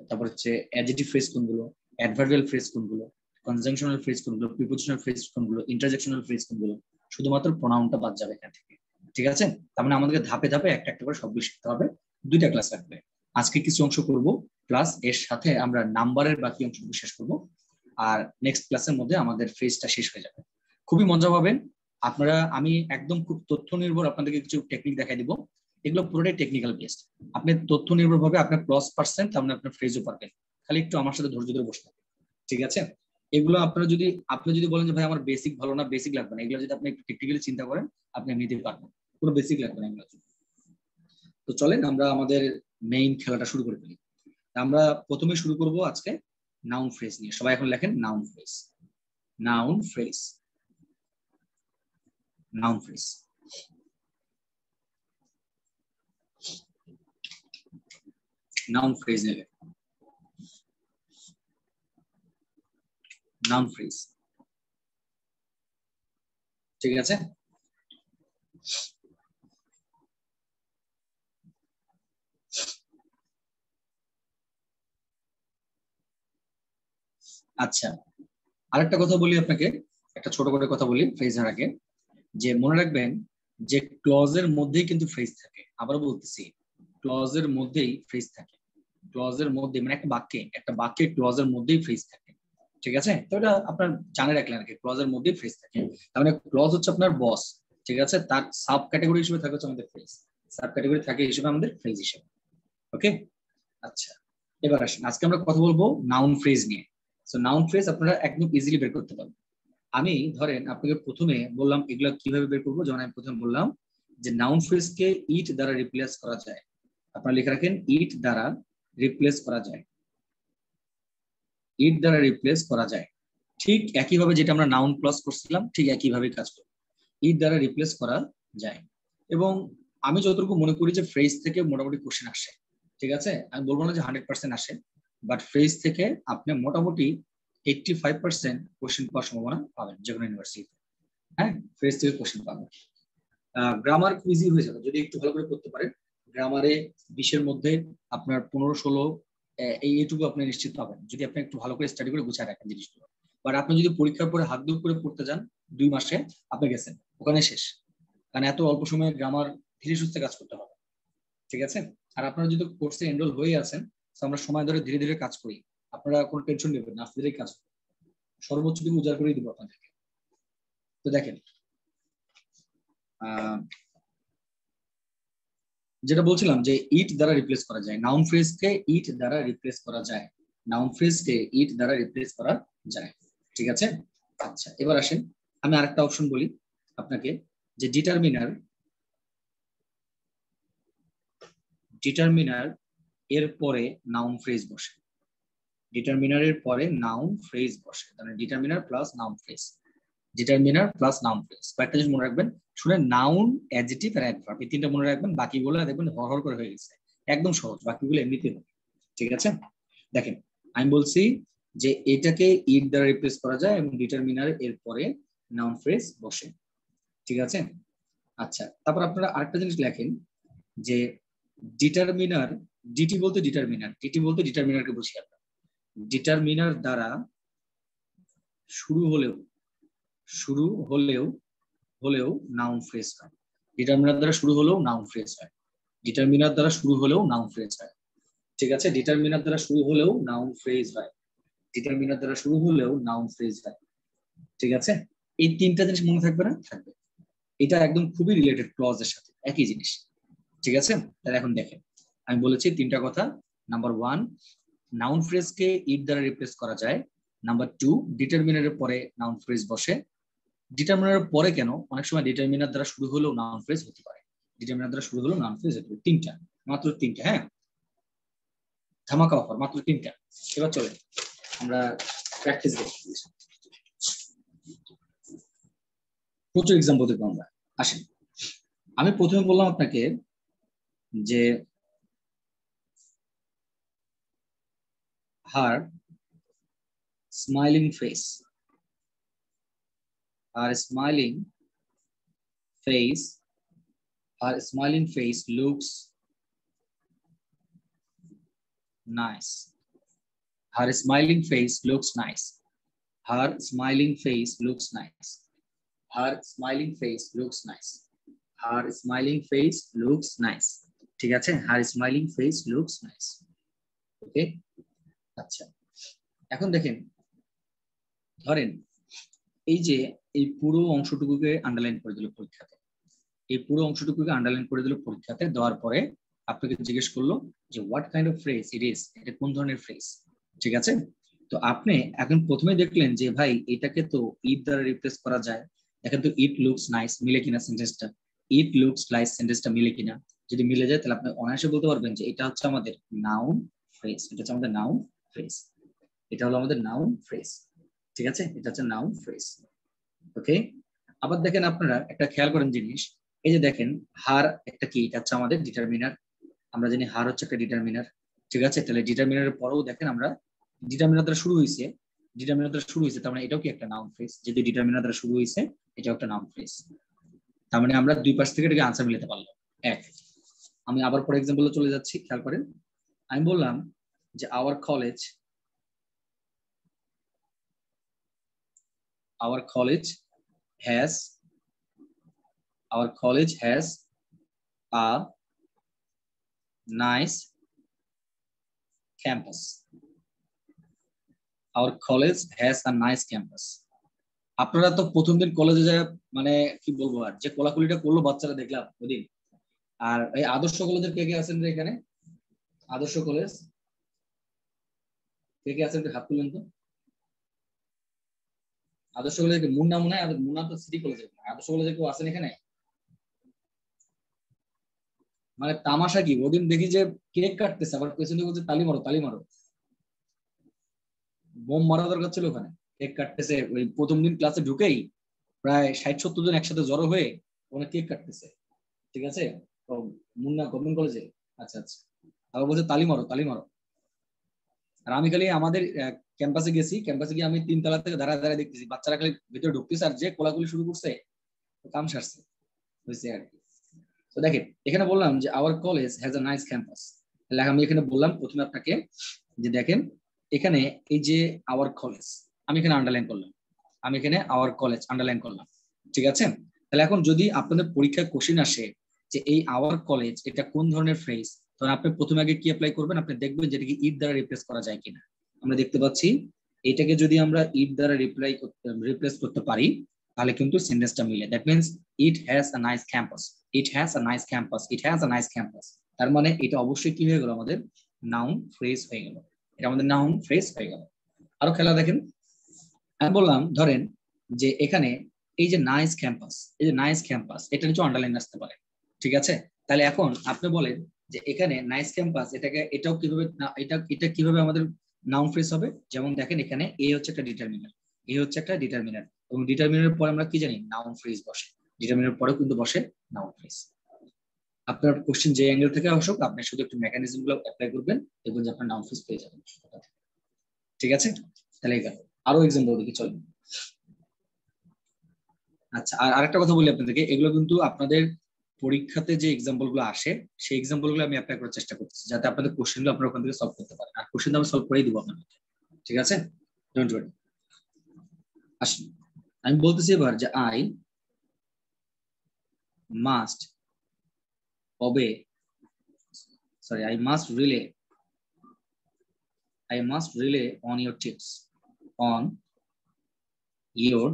তারপর হচ্ছে অ্যাডজেক্টিভ ফ্রেজ কোনগুলো, অ্যাডভার্বিয়াল ফ্রেজ কোনগুলো, কনজাংশনাল ফ্রেজ কোনগুলো, প্রিপোজিশনাল ফ্রেজ কোনগুলো, ইন্টারজেকশনাল ফ্রেজ কোনগুলো। শুধুমাত্র প্রোনাউনটা বাদ যাবে এখান থেকে, ঠিক আছে? তার মানে আমাদেরকে ধাপে ধাপে একটা একটা করে সবগুলো শিখতে হবে। 2টা ক্লাস রাখবে, আজকে কিছু অংশ করব, প্লাস এর সাথে আমরা নাম্বারের বাকি অংশগুলো শেষ করব। আর নেক্সট ক্লাসের মধ্যে আমাদের ফেজটা শেষ হয়ে যাবে। খুবই মজা পাবেন আপনারা। আমি একদম খুব তথ্য নির্ভর আপনাদেরকে কিছু টেকনিক দেখাই দিব, এগুলো পুরোটাই টেকনিক্যাল বেসড। আপনি তথ্য নির্ভর ভাবে আপনার +% তার মানে আপনার ফ্রেজও পারবেন, খালি একটু আমার সাথে ধৈর্য ধরে বসে থাকবেন, ঠিক আছে? এগুলো আপনারা যদি আপনি যদি বলেন যে ভাই আমার বেসিক ভালো না, বেসিক লাগবে না, এগুলো যদি আপনি একটু টেকনিক্যালি চিন্তা করেন আপনি নিতে পারবেন, কোনো বেসিক লাগবে না এগুলো। তো চলেন আমরা আমাদের মেইন খেলাটা শুরু করে ফেলি। আমরা প্রথমে শুরু করব আজকে নাউন ফ্রেজ নিয়ে। সবাই এখন লেখেন noun phrase, noun phrase, noun phrase. Noun phrase নেবে, নাউন ফ্রেজ, ঠিক আছে। আচ্ছা, আরেকটা কথা বলি আপনাকে, একটা ছোট করে কথা বলি ফ্রেজের আগে, যে মনে রাখবেন যে ক্লজের মধ্যেই কিন্তু ফ্রেজ থাকে। আবার বলতেছি, ক্লজের মধ্যেই ফ্রেজ থাকে, ক্লজের মধ্যে, মানে একটা বাক্যে ক্লজের মধ্যেই ফ্রেজ থাকে, ঠিক আছে। তো এটা আপনার জানে রাখলেন আর কি, ক্লজের মধ্যেই ফ্রেজ থাকে। তার মানে ক্লজ হচ্ছে আপনার বস, ঠিক আছে, তার সাব ক্যাটাগরি হিসেবে থাকে হচ্ছে আমাদের ফ্রেজ, সাব ক্যাটাগরি থাকে হিসেবে আমাদের ফ্রেজ হিসেবে। ওকে, আচ্ছা, এবার আসেন আজকে আমরা কথা বলবো নাউন ফ্রেজ নিয়ে। সো নাউন ফ্রেজ আপনারা একদম ইজিলি বের করতে পারবেন। আমি ধরেন আপনাকে প্রথমে বললাম এগুলো কিভাবে বের করবো, যেমন আমি প্রথমে বললাম যে নাউন ফ্রেজকে ইট দ্বারা রিপ্লেস করা যায়। আপনারা লিখে রাখেন ইট দ্বারা রিপ্লেস করা যায়, ইট দ্বারা রিপ্লেস করা যায়। ঠিক একইভাবে যেটা আমরা নাউন প্লাস করছিলাম ঠিক একইভাবে কাজ করবে, ইট দ্বারা রিপ্লেস করা যায়। এবং আমি যতটুকু মনে করি যে ফ্রেজ থেকে মোটামুটি কোশ্চেন আসে, ঠিক আছে। আমি বলবো না যে 100% আসে, বাট ফ্রেজ থেকে আপনি মোটামুটি 85% কোশ্চেন পাওয়ার সম্ভাবনা পাবেন যে কোনো ইউনিভার্সিটিতে। হ্যাঁ, ফ্রেজ থেকে কোশ্চেন পাবেন। গ্রামার খুব ইজি হয়ে যাবে যদি একটু ভালো করে করতে পারেন। গ্রামারে 20-এর মধ্যে আপনার 15-16 এইটুকু আপনি নিশ্চিত পাবেন যদি আপনি একটু ভালো করে স্টাডি করে গুছিয়ে রাখেন জিনিসগুলো। বাট আপনি যদি পরীক্ষার পরে হাত দুপ করে পড়তে যান 2 মাসে, আপনি গেছেন ওখানে শেষ। কারণ এত অল্প সময়ে গ্রামার ধীরে সুস্থে কাজ করতে হবে, ঠিক আছে। আর আপনারা যদি কোর্সে এনরোল হয়ে আছেন, আমরা সময় ধরে ধীরে ধীরে কাজ করি, আপনারা কোনো টেনশন নেবেন না, আস্তে ধীরে কাজ করুন, সর্বোচ্চ দিকে উজাড় করে দিব আপনাদেরকে। তো দেখেন যেটা বলছিলাম যে ইট দ্বারা রিপ্লেস করা যায়, নাউন ফ্রেজকে ইট দ্বারা রিপ্লেস করা যায়, নাউন ফ্রেজকে ইট দ্বারা রিপ্লেস করা যায়, ঠিক আছে। আচ্ছা, এবার আসেন আমি আরেকটা অপশন বলি আপনাকে, যে ডিটারমিনার, ডিটারমিনার এর পরে নাউন ফ্রেজ বসে, ডিটারমিনারের পরে নাউন ফ্রেজ বসে, তাহলে determiner plus noun phrase, determiner plus noun phrase. কয়েকটা জিনিস মনে রাখবেন, শুনে নাউন, অ্যাডজেক্টিভ আর অ্যাডভার্ব, এই তিনটা মনে রাখবেন, বাকিগুলো দেখবেন হর করে হয়ে গেছে, একদম সহজ, বাকিগুলো এমনিতে হবে, ঠিক আছে। দেখেন আমি বলছি যে এটাকে ইট দ্বারা রিপ্লেস করা যায় এবং ডিটারমিনার এর পরে নাউন ফ্রেজ বসে, ঠিক আছে। আচ্ছা, তারপর আপনারা আরেকটা জিনিস লেখেন যে ডিটারমিনার, ডিটি বলতে ডিটারমিনার, ডিটি বলতে ডিটারমিনারকে বুঝি আমরা, ডিটারমিনার দ্বারা শুরু হলেও, শুরু হলেও হলেও নাউন ফ্রেজ হয়, ডিটারমিনার দ্বারা শুরু হলেও নাউন ফ্রেজ হয়, ডিটারমিনার দ্বারা শুরু হলেও নাউন ফ্রেজ হয়, ঠিক আছে। ডিটারমিনার দ্বারা শুরু হলেও নাউন ফ্রেজ হয়, ডিটারমিনার দ্বারা শুরু হলেও নাউন ফ্রেজ হয়, ঠিক আছে। এই তিনটা জিনিস মনে থাকবে না? থাকবে। এটা একদম খুবই রিলেটেড ক্লজের সাথে, একই জিনিস, ঠিক আছে। তাহলে এখন দেখেন আমি বলেছি তিনটা কথা। নাম্বার 1, নাউন ফ্রেজকে ইট দ্বারা রিপ্লেস করা যায়। নাম্বার 2, ডিটারমিনারের পরে নাউন ফ্রেজ বসে। ডিটারমিনারের পরে কেন, অনেক সময় ডিটারমিনার দ্বারা শুরু হলেও নাউন ফ্রেজ হতে পারে, ডিটারমিনার দ্বারা শুরু হলেও নাউন ফ্রেজ হতে পারে। তিনটা, মাত্র তিনটা, হ্যাঁ, ধামাকা অফার, মাত্র তিনটা। এবার চলে আমরা প্র্যাকটিস করি, প্রচুর এক্সাম্পল দেখবো আমরা। আসেন আমি প্রথমে বললাম আপনাকে যে her smiling face, her smiling face, her smiling face looks nice, her smiling face looks nice, her smiling face looks nice, her smiling face looks nice, her smiling face looks nice, ঠিক আছে। her smiling face looks nice, ওকে। আচ্ছা, এখন দেখেন ধরেন এই যে এই পুরো অংশটুকুকে আন্ডারলাইন করে দিল পরীক্ষাতে, এই পুরো অংশটুকুকে আন্ডারলাইন করে দিল পরীক্ষাতে, দেওয়ার পরে আপনাকে জিজ্ঞেস করলো যে what kind of phrase it is, এটা কোন ধরনের ফ্রেজ, ঠিক আছে। তো আপনি এখন প্রথমে দেখলেন যে ভাই এটাকে তো ইট দ্বারা রিপ্লেস করা যায়। দেখেন তো ইট লুকস নাইস মিলে কিনা সেন্টেন্সটা, ইট লুকস নাইস সেন্টেন্সটা মিলে কিনা। যদি মিলে যায় তাহলে আপনি অনায়াসে বলতে পারবেন যে এটা হচ্ছে আমাদের নাউন ফ্রেজ, এটা হচ্ছে আমাদের নাউন ফ্রেজ, এটা হলো আমাদের নাউন ফ্রেজ। ঠিক আছে, এটা হচ্ছে নাউন ফ্রেজ। ওকে, আবার দেখেন আপনারা একটা খেয়াল করেন জিনিস, এই যে দেখেন হার একটা কি, এটা হচ্ছে আমাদের ডিটারমিনার। আমরা জানি হার হচ্ছে একটা ডিটারমিনার। ঠিক আছে, তাহলে ডিটারমিনারের পরেও দেখেন আমরা ডিটারমিনার দ্বারা শুরু হয়েছে, ডিটারমিনার দ্বারা শুরু হয়েছে, তার মানে এটাও কি একটা নাউন ফ্রেজ। যদি ডিটারমিনার দ্বারা শুরু হয়েছে এটাও একটা নাউন ফ্রেজ। তার মানে আমরা দুই পাশ থেকে এটাকে আনসার মিলাতে পারলাম। এক, আমি আবার ফর এক্সাম্পলে চলে যাচ্ছি, খেয়াল করেন। আমি বললাম যে our college, our college has our college has a nice campus, our college has a nice campus। আপনারা তো প্রথম দিন কলেজে যায়, মানে কি বলবো আর, যে কোলাকুলিটা করলো বাচ্চারা দেখলাম ওদিন। আর এই আদর্শ কলেজের কে কে আছেন এখানে? আদর্শ কলেজ কে কে আছেন হাত তুলেন তো। আদর্শ কলেজে মুন্না মনে হয়, মুন্না তো সিটি কলেজে, আদর্শ কলেজে কেউ আছেন এখানে? মানে তামাশা কি, ওদিন দেখি যে কেক কাটতেছে, আবার পেছনে বলছে তালি মারো তালি মারো। বোম মারা দরকার ছিল ওখানে, কেক কাটতেছে ওই প্রথম দিন ক্লাসে ঢুকেই প্রায় 60-70 জন একসাথে জড়ো হয়ে ওখানে কেক কাটতেছে। ঠিক আছে, তো মুন্না গভর্নমেন্ট কলেজে। আচ্ছা আচ্ছা, আবার বলছে তালি মারো তালি মারো। আর আমি খালি আমাদের ক্যাম্পাসে গেছি, ক্যাম্পাসে গিয়ে আমি 3 তলা থেকে দাঁড়ায় দাঁড়ায় দেখতেছি বাচ্চারা খালি ভিতরে ঢুকতেছে, আর যে কোলাকুলি শুরু করছে কাম সারছে, হয়েছে আর কি। তো দেখেন এখানে বললাম যে our college has a nice campus, তাহলে আমি এখানে বললাম প্রথমে আপনাকে যে দেখেন এখানে এই যে আওয়ার কলেজ, আমি এখানে আন্ডারলাইন করলাম, আমি এখানে আওয়ার কলেজ আন্ডারলাইন করলাম। ঠিক আছে, তাহলে এখন যদি আপনাদের পরীক্ষায় কোশ্চেন আসে যে এই আওয়ার কলেজ এটা কোন ধরনের ফ্রেজ, তখন আপনি প্রথমে আগে কি অ্যাপ্লাই করবেন, আপনি দেখবেন যেটাকে ইট দ্বারা রিপ্লেস করা যায় কিনা। আমরা দেখতে পাচ্ছি এটাকে যদি আমরা ইট দ্বারা রিপ্লেস করতে পারি তাহলে কিন্তু সেন্টেন্সটা মিলে। That means it has a nice campus, it has a nice campus, it has a nice campus. তার মানে এটা অবশ্যই কি হয়ে গেল, আমাদের নাউন ফ্রেজ হয়ে গেল, এটা আমাদের নাউন ফ্রেজ হয়ে গেল। আরো খেলা দেখেন, আমি বললাম ধরেন যে এখানে এই যে নাইস ক্যাম্পাস, এই যে নাইস ক্যাম্পাস এটা নিচে আন্ডারলাইন আসতে পারে। ঠিক আছে, তাহলে এখন আপনি বলেন যে এখানে নাইস ক্যাম্পাস এটাকে এটাও কিভাবে এটা এটা কিভাবে আমাদের নাউন ফ্রেজ হবে। যেমন দেখেন এখানে এ হচ্ছে একটা ডিটারমিনার, এ হচ্ছে একটা ডিটারমিনার, এবং ডিটারমিনারের পরে আমরা কি জানি নাউন ফ্রেজ বসে, ডিটারমিনারের পরেও কিন্তু বসে নাউন ফ্রেজ। আপনার কোশ্চেন যে অ্যাঙ্গেল থেকে আসুক আপনি শুধু একটু মেকানিজম গুলো অ্যাপ্লাই করবেন, দেখবেন যে আপনার নাউন ফ্রেজ পেয়ে যাবেন। ঠিক আছে, তাহলে এই গেল। আরো এক্সাম্পল দেখি চলুন। আচ্ছা, আর আরেকটা কথা বলি আপনাদেরকে, এগুলো কিন্তু আপনাদের পরীক্ষাতে যে এক্সাম্পল গুলো আসে সেই এক্সাম্পল গুলো আমি অ্যাপ্লাই করার চেষ্টা করছি, যাতে আপনাদের কোশ্চেন গুলো আপনারা ওখান থেকে সলভ করতে পারেন। আর কোশ্চেন আমি সলভ করেই দিব আপনাদেরকে। ঠিক আছে, ডোন্ট ওয়ারি। আসুন, আমি বলতেছি এবার যে I must ওবে, sorry I must rely on your tips, on your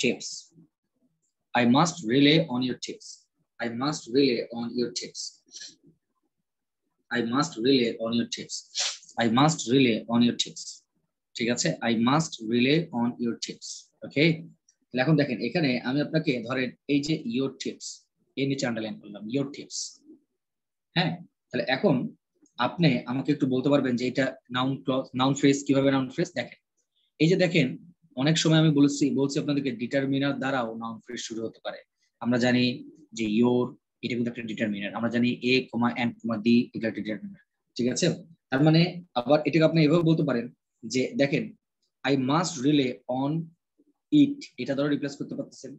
tips. I must rely on your tips. I must rely on your tips. I must rely on your tips. I must rely on your tips. ঠিক আছে, I must rely on your tips. ওকে, তাহলে এখন দেখেন এখানে আমি আপনাকে ধরেন এই যে your tips এর নিচে আন্ডারলাইন করলাম your tips। হ্যাঁ, তাহলে এখন আপনি আমাকে একটু বলতে পারবেন যে এটা নাউন ক্লজ নাউন ফ্রেজ কিভাবে নাউন ফ্রেজ। দেখেন এই যে দেখেন অনেক সময় আমি বলছি আপনাদেরকে ডিটারমিনার দ্বারাও নাউন ফ্রেজ শুরু হতে পারে। আমরা জানি যে ইয়োর এটা কিন্তু একটা ডিটারমিনার, আমরা জানি এ কমা এন্ড কমা ডি এটা একটা ডিটারমিনার। ঠিক আছে, তার মানে আবার এটাকে আপনি এভাবে বলতে পারেন যে দেখেন I must rely on it, এটা দ্বারা রিপ্লেস করতে পারতেছেন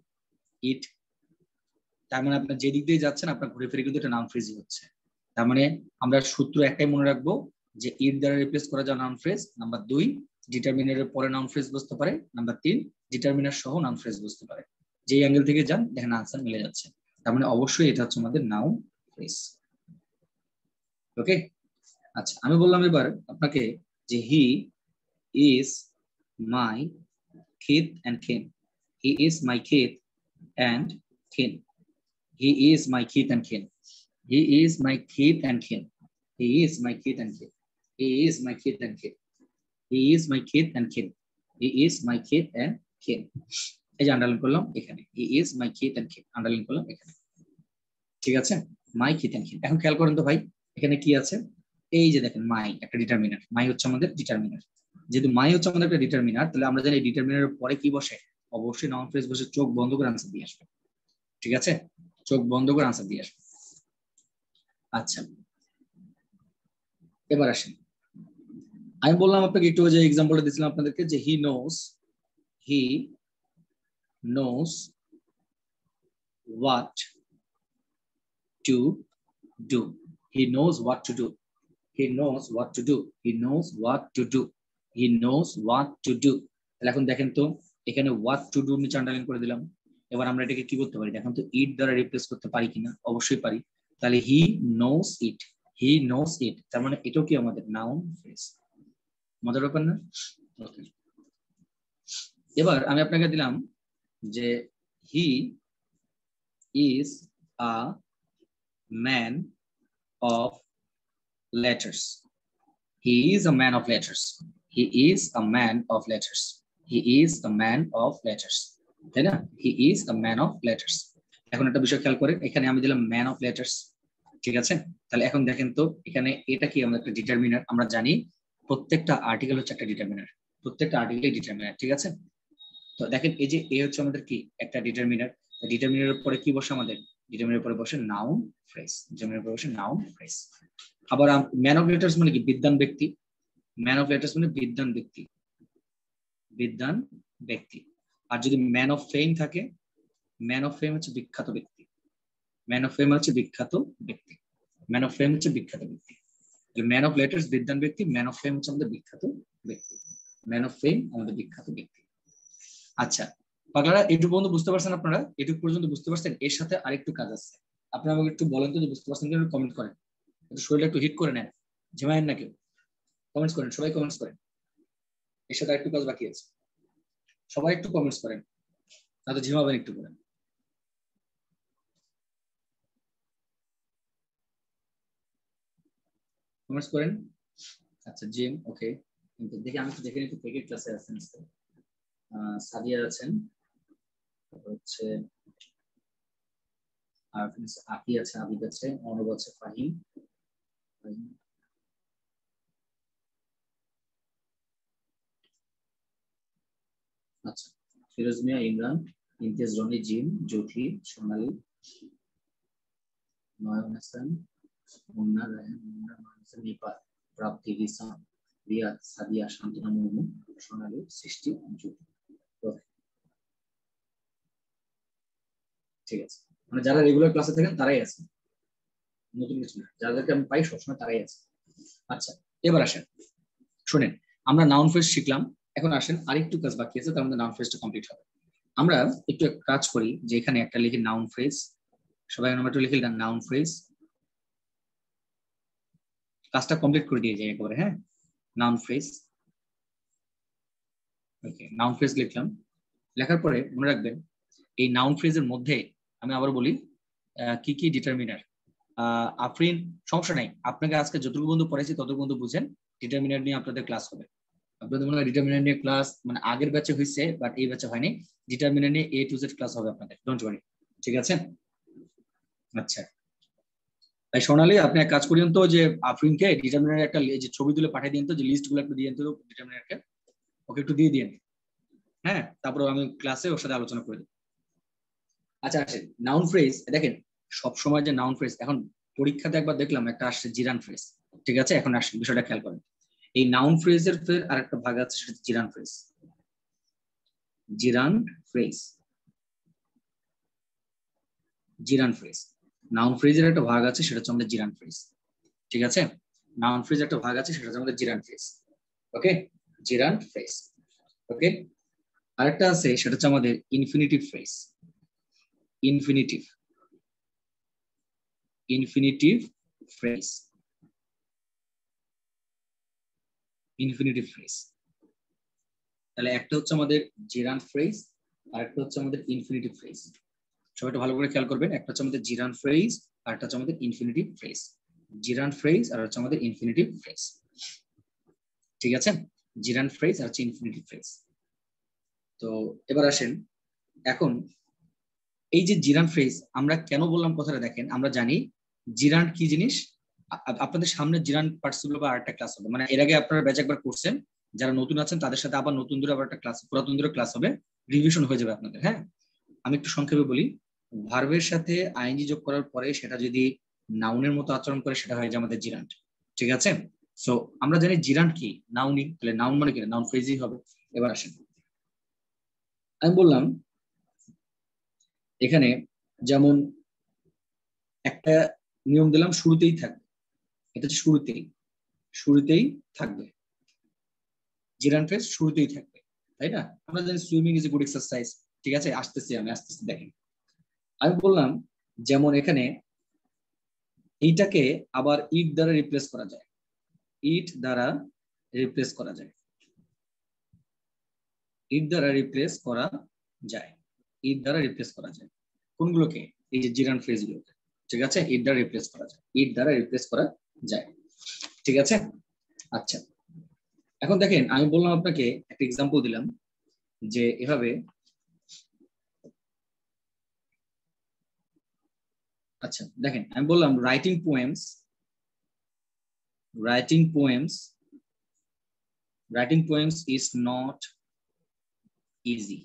ইট। তার মানে আপনার যে দিক দিয়ে যাচ্ছেন আপনার ঘুরে ফিরে কিন্তু এটা নাউন ফ্রেজই হচ্ছে। তার মানে আমরা সূত্র একটাই মনে রাখবো যে ইট দ্বারা রিপ্লেস করা যায় নাউন ফ্রেজ। নাম্বার 2, ডিটারমিনারের পরে নাউন ফ্রেজ বসতে পারে। নাম্বার 3, ডিটারমিনার সহ নাউন ফ্রেজ বসতে পারে। যে অ্যাঙ্গেল থেকে যান দেখেন আনসার মিলে যাচ্ছে, তার মানে অবশ্যই এটা হচ্ছে আমাদের নাউন ফ্রেজ। ওকে, আচ্ছা আমি বললাম এবার আপনাকে যে হি ইজ মাই খিথ এন্ড খিন, হি ইজ মাই খিথ এন্ড খিন, হি ইজ মাই খিথ এন্ড খিন, he is my kith and kin, he is my kith and kin, he is my kith and kin। He is my kith and kin, he is my kith and kin, এই যে underline করলাম এখানে, he is my kith and kin, underline করলাম এখানে, ঠিক আছে, মাই kith and কিন। এখন খেয়াল করেন তো ভাই এখানে কি আছে, এই যে দেখেন মাই একটা ডিটারমিনার, মাই হচ্ছে আমাদের ডিটারমিনার, যেহেতু মাই হচ্ছে আমাদের একটা ডিটারমিনার, তাহলে আমরা জানি ডিটারমিনারের পরে কি বসে, অবশ্যই নাউন ফ্রেজ বসে, চোখ বন্ধ করে আনসার দিয়ে আসবে, ঠিক আছে, চোখ বন্ধ করে আনসার দিয়ে আসবে। আচ্ছা এবার আসেন, আমি বললাম আপনাকে একটু যে এক্সাম্পলটা দিয়েছিলাম আপনাদেরকে যে হি নোস what to do, he knows what to do, he knows what to do, he knows what to do, he knows what to do। তাহলে এখন দেখেন তো এখানে what to do নিচে আন্ডারলাইন করে দিলাম। এবার আমরা এটাকে কি করতে পারি দেখেন তো, ইট দ্বারা রিপ্লেস করতে পারি কিনা, অবশ্যই পারি। তাহলে হি নোস ইট, হি নোস ইট, তার মানে এটাও কি আমাদের নাউন ফ্রেজ, মজার ব্যাপার না? ওকে, এবার আমি আপনাকে দিলাম যে he is a man of letters, he is a man of letters, he is a man of letters, he is a man of letters, তাই না, he is a man of letters। এখন একটা বিষয় খেয়াল করেন, এখানে আমি দিলাম ম্যান অফ লেটার্স, ঠিক আছে, তাহলে এখন দেখেন তো এখানে এটা কি আমাদের একটা ডিটারমিনার, আমরা জানি প্রত্যেকটা আর্টিকেল হচ্ছে একটা ডিটারমিনার, প্রত্যেকটা আর্টিকেলই ডিটারমিনার, ঠিক আছে। তো দেখেন এই যে এ হচ্ছে আমাদের কি একটা ডিটারমিনার, ডিটারমিনারের পরে কি বসে আমাদের, ডিটারমিনারের পরে বসে নাউন ফ্রেজ, ডিটারমিনারের পরে বসে নাউন ফ্রেজ। আবার ম্যান অফ লেটার্স মানে কি, বিদ্বান ব্যক্তি, ম্যান অফ লেটার্স মানে বিদ্বান ব্যক্তি, বিদ্বান ব্যক্তি। আর যদি ম্যান অফ ফেম থাকে, ম্যান অফ ফেম হচ্ছে বিখ্যাত ব্যক্তি, ম্যান অফ ফেম হচ্ছে বিখ্যাত ব্যক্তি, ম্যান অফ ফেম হচ্ছে বিখ্যাত ব্যক্তি। ম্যান অফ লেটার্স বিদ্বান ব্যক্তি, ম্যান অফ ফেম হচ্ছে আমাদের বিখ্যাত ব্যক্তি, ম্যান অফ ফেম আমাদের বিখ্যাত ব্যক্তি। আচ্ছা পাগলারা এটুকু পর্যন্ত বুঝতে পারছেন, আপনারা এটুকু পর্যন্ত বুঝতে পারছেন, এর সাথে আরেকটু কাজ আছে, আপনারা আমাকে একটু বলেন তো যে বুঝতে পারছেন কিনা, কমেন্ট করেন, একটু শরীরটা একটু হিট করে নেন, ঝিমায়েন না কেউ, কমেন্টস করেন, সবাই কমেন্টস করেন, এর সাথে আরেকটু কাজ বাকি আছে, সবাই একটু কমেন্টস করেন, তাহলে ঝিমাবেন একটু করেন, কমেন্টস করেন। আচ্ছা জিম ওকে, কিন্তু দেখি আমি তো দেখে নিতে পেকেট ক্লাসে আছেন, সাদিয়া আছেন, হচ্ছে আর আকি আছে, আবিদ আছে, অনুব আছে, ফাহিম, আচ্ছা ফিরোজ মিয়া, ইমরান, ইমতিয়াজ, রনি, জিম, জ্যোতি, সোনালী, নয়ন হাসান, মুন্না, রায়হান, মুন্না, নিপাত, প্রাপ্তি, রিসান, রিয়াদ, সাদিয়া, শান্তনা মুর্মু, সোনালী, সৃষ্টি, জ্যোতি। ঠিক আছে, মানে যারা রেগুলার ক্লাসে থাকেন তারাই আছে, নতুন কিছু না, যাদেরকে আমি পাই সবসময় তারাই আছে। আচ্ছা এবার আসেন শুনেন, আমরা নাউন ফ্রেজ শিখলাম, এখন আসেন আরেকটু কাজ বাকি আছে, তার মধ্যে নাউন ফ্রেজটা কমপ্লিট হবে। আমরা একটু কাজ করি যে এখানে একটা লিখি নাউন ফ্রেজ, সবাই আমরা একটু লিখে নাউন ফ্রেজ, কাজটা কমপ্লিট করে দিয়ে যাই একেবারে, হ্যাঁ নাউন ফ্রেজ, ওকে নাউন ফ্রেজ লিখলাম, লেখার পরে মনে রাখবেন এই নাউন ফ্রেজের মধ্যে আমি আবার বলি কি কি ডিটারমিনার, আফরিন সমস্যা নাই, আপনাকে আজকে যতটুকু বন্ধু পড়াইছি ততটুকু বন্ধু বুঝেন, ডিটারমিনার নিয়ে আপনাদের ক্লাস হবে, আপনাদের মনে হয় ডিটারমিনার নিয়ে ক্লাস মানে আগের ব্যাচে হয়েছে বাট এই ব্যাচে হয়নি, ডিটারমিনার নিয়ে A to Z ক্লাস হবে আপনাদের, ডোন্ট ওয়ারি, ঠিক আছে। আচ্ছা তাই সোনালী আপনি এক কাজ করিয়েন তো যে আফরিনকে ডিটারমিনার একটা যে ছবি তুলে পাঠিয়ে দিন তো, যে লিস্ট গুলো একটু দিয়ে তো ডিটারমিনারকে, ওকে একটু দিয়ে দিন, হ্যাঁ তারপর আমি ক্লাসে ওর সাথে আলোচনা করে দিই। আচ্ছা আসেন নাউন ফ্রেজ, দেখেন সব সময় যে নাউন ফ্রেজ, এখন পরীক্ষাতে একবার দেখলাম একটা আসছে জিরান ফ্রেজ, ঠিক আছে, এখন আসেন বিষয়টা খেয়াল করেন, এই নাউন ফ্রেজের ফের আরেকটা ভাগ আছে, সেটা gerund phrase, gerund phrase, gerund phrase, noun ফ্রেজের একটা ভাগ আছে সেটা হচ্ছে আমাদের জিরান ফ্রেজ, ঠিক আছে, নাউন ফ্রেজ একটা ভাগ আছে সেটা হচ্ছে আমাদের জিরান ফ্রেজ, ওকে জিরান ফ্রেজ, ওকে। আরেকটা আছে সেটা হচ্ছে আমাদের infinitive phrase, infinitive, infinitive phrase, infinitive phrase. তাহলে একটা হচ্ছে আমাদের জিরান ফ্রেজ আর একটা হচ্ছে আমাদের ইনফিনিটিভ ফ্রেজ, সবাই ভালো করে খেয়াল করবেন, একটা হচ্ছে আমাদের জিরান ফ্রেজ আর একটা হচ্ছে আমাদের ইনফিনিটিভ ফ্রেজ, জিরান ফ্রেজ আর হচ্ছে আমাদের ইনফিনিটিভ ফ্রেজ, ঠিক আছে। জিরান্ড ফ্রেজ আর হচ্ছে ইনফিনিটিভ ফ্রেজ। তো এবার আসেন, এখন এই যে জিরান্ড ফ্রেজ আমরা কেন বললাম কথাটা দেখেন, আমরা জানি জিরান্ড কি জিনিস। আপনাদের সামনে জিরান্ড পার্টিসিপল বা আরেকটা ক্লাস হবে, মানে এর আগে আপনারা ব্যাচ একবার করছেন, যারা নতুন আছেন তাদের সাথে আবার নতুন ধরে আবার একটা ক্লাস, পুরাতন ধরে ক্লাস হবে, রিভিশন হয়ে যাবে আপনাদের। হ্যাঁ, আমি একটু সংক্ষেপে বলি। ভার্বের সাথে আইএনজি যোগ করার পরে সেটা যদি নাউনের মতো আচরণ করে সেটা হয় যে আমাদের জিরান্ড। ঠিক আছে, সো আমরা জানি জিরান্ড কি, নাউনই, তাহলে নাউন মানে কি, নাউন ফ্রেজই হবে। এবার আসেন, আমি বললাম এখানে যেমন একটা নিয়ম দিলাম, শুরুতেই থাকবে, এটা হচ্ছে শুরুতেই, শুরুতেই থাকবে, জিরান্ড ফ্রেজ শুরুতেই থাকবে, তাই না? আমরা জানি swimming is a good exercise. ঠিক আছে, আসতেছি আমি, আসতেছি দেখেন। আমি বললাম যেমন এখানে এইটাকে আবার ইট দ্বারা রিপ্লেস করা যায়, ইট দ্বারা রিপ্লেস করা যায়, ইট দ্বারা রিপ্লেস করা যায়, ইট দ্বারা রিপ্লেস করা যায় কোনগুলোকে, এই যে জিরান্ড ফ্রেজ গুলোকে। ঠিক আছে, ইট দ্বারা রিপ্লেস করা যায়, ইট দ্বারা রিপ্লেস করা যায়। ঠিক আছে, আচ্ছা এখন দেখেন, আমি বললাম আপনাকে একটা এক্সাম্পল দিলাম যে এভাবে, আচ্ছা দেখেন আমি বললাম writing poems, writing poems, writing poems is not easy,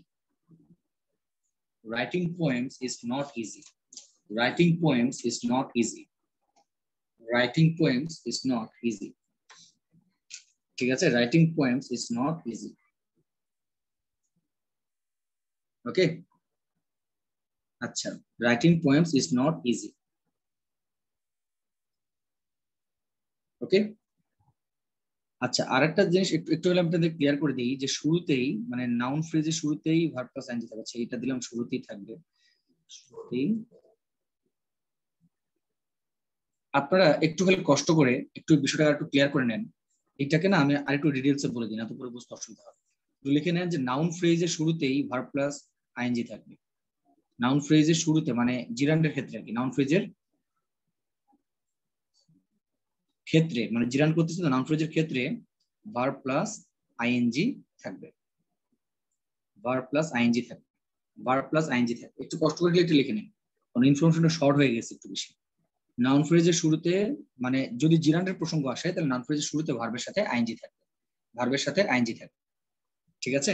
writing poems is not easy, writing poems is not easy, writing poems is not easy। ঠিক আছে, writing poems is not easy। ওকে, আচ্ছা, writing poems is not easy। ওকে, আচ্ছা আরেকটা জিনিস একটু একটু হলে আপনাদের ক্লিয়ার করে দিই, যে শুরুতেই মানে নাউন ফ্রেজের শুরুতেই ভার্ব প্লাস আইএনজি থাকবে, এটা দিলাম শুরুতেই থাকবে, শুরুতেই। আপনারা একটু হলে কষ্ট করে একটু বিষয়টা একটু ক্লিয়ার করে নেন, এটাকে না আমি আরেকটু ডিটেইলসে বলে দিই, না তো পুরো বুঝতে অসুবিধা হবে। লিখে নেন যে নাউন ফ্রেজের শুরুতেই ভার্ব প্লাস আইএনজি থাকবে, নাউন ফ্রেজের শুরুতে মানে জিরান্ডের ক্ষেত্রে আর কি, নাউন ফ্রেজের ক্ষেত্রে মানে জিরান্ড করতেছে তো, নাউন ফ্রেজের ক্ষেত্রে ভার্ব প্লাস আইএনজি থাকবে, ভার্ব প্লাস আইএনজি থাকবে, ভার্ব প্লাস আইএনজি থাকবে। একটু কষ্ট করে একটু লিখে নিন, কারণ ইনফরমেশনটা শর্ট হয়ে গেছে একটু বেশি। নাউন ফ্রেজের শুরুতে মানে যদি জিরান্ডের প্রসঙ্গ আসে তাহলে নাউন ফ্রেজের শুরুতে ভার্বের সাথে আইএনজি থাকবে, ভার্বের সাথে আইএনজি থাকবে। ঠিক আছে,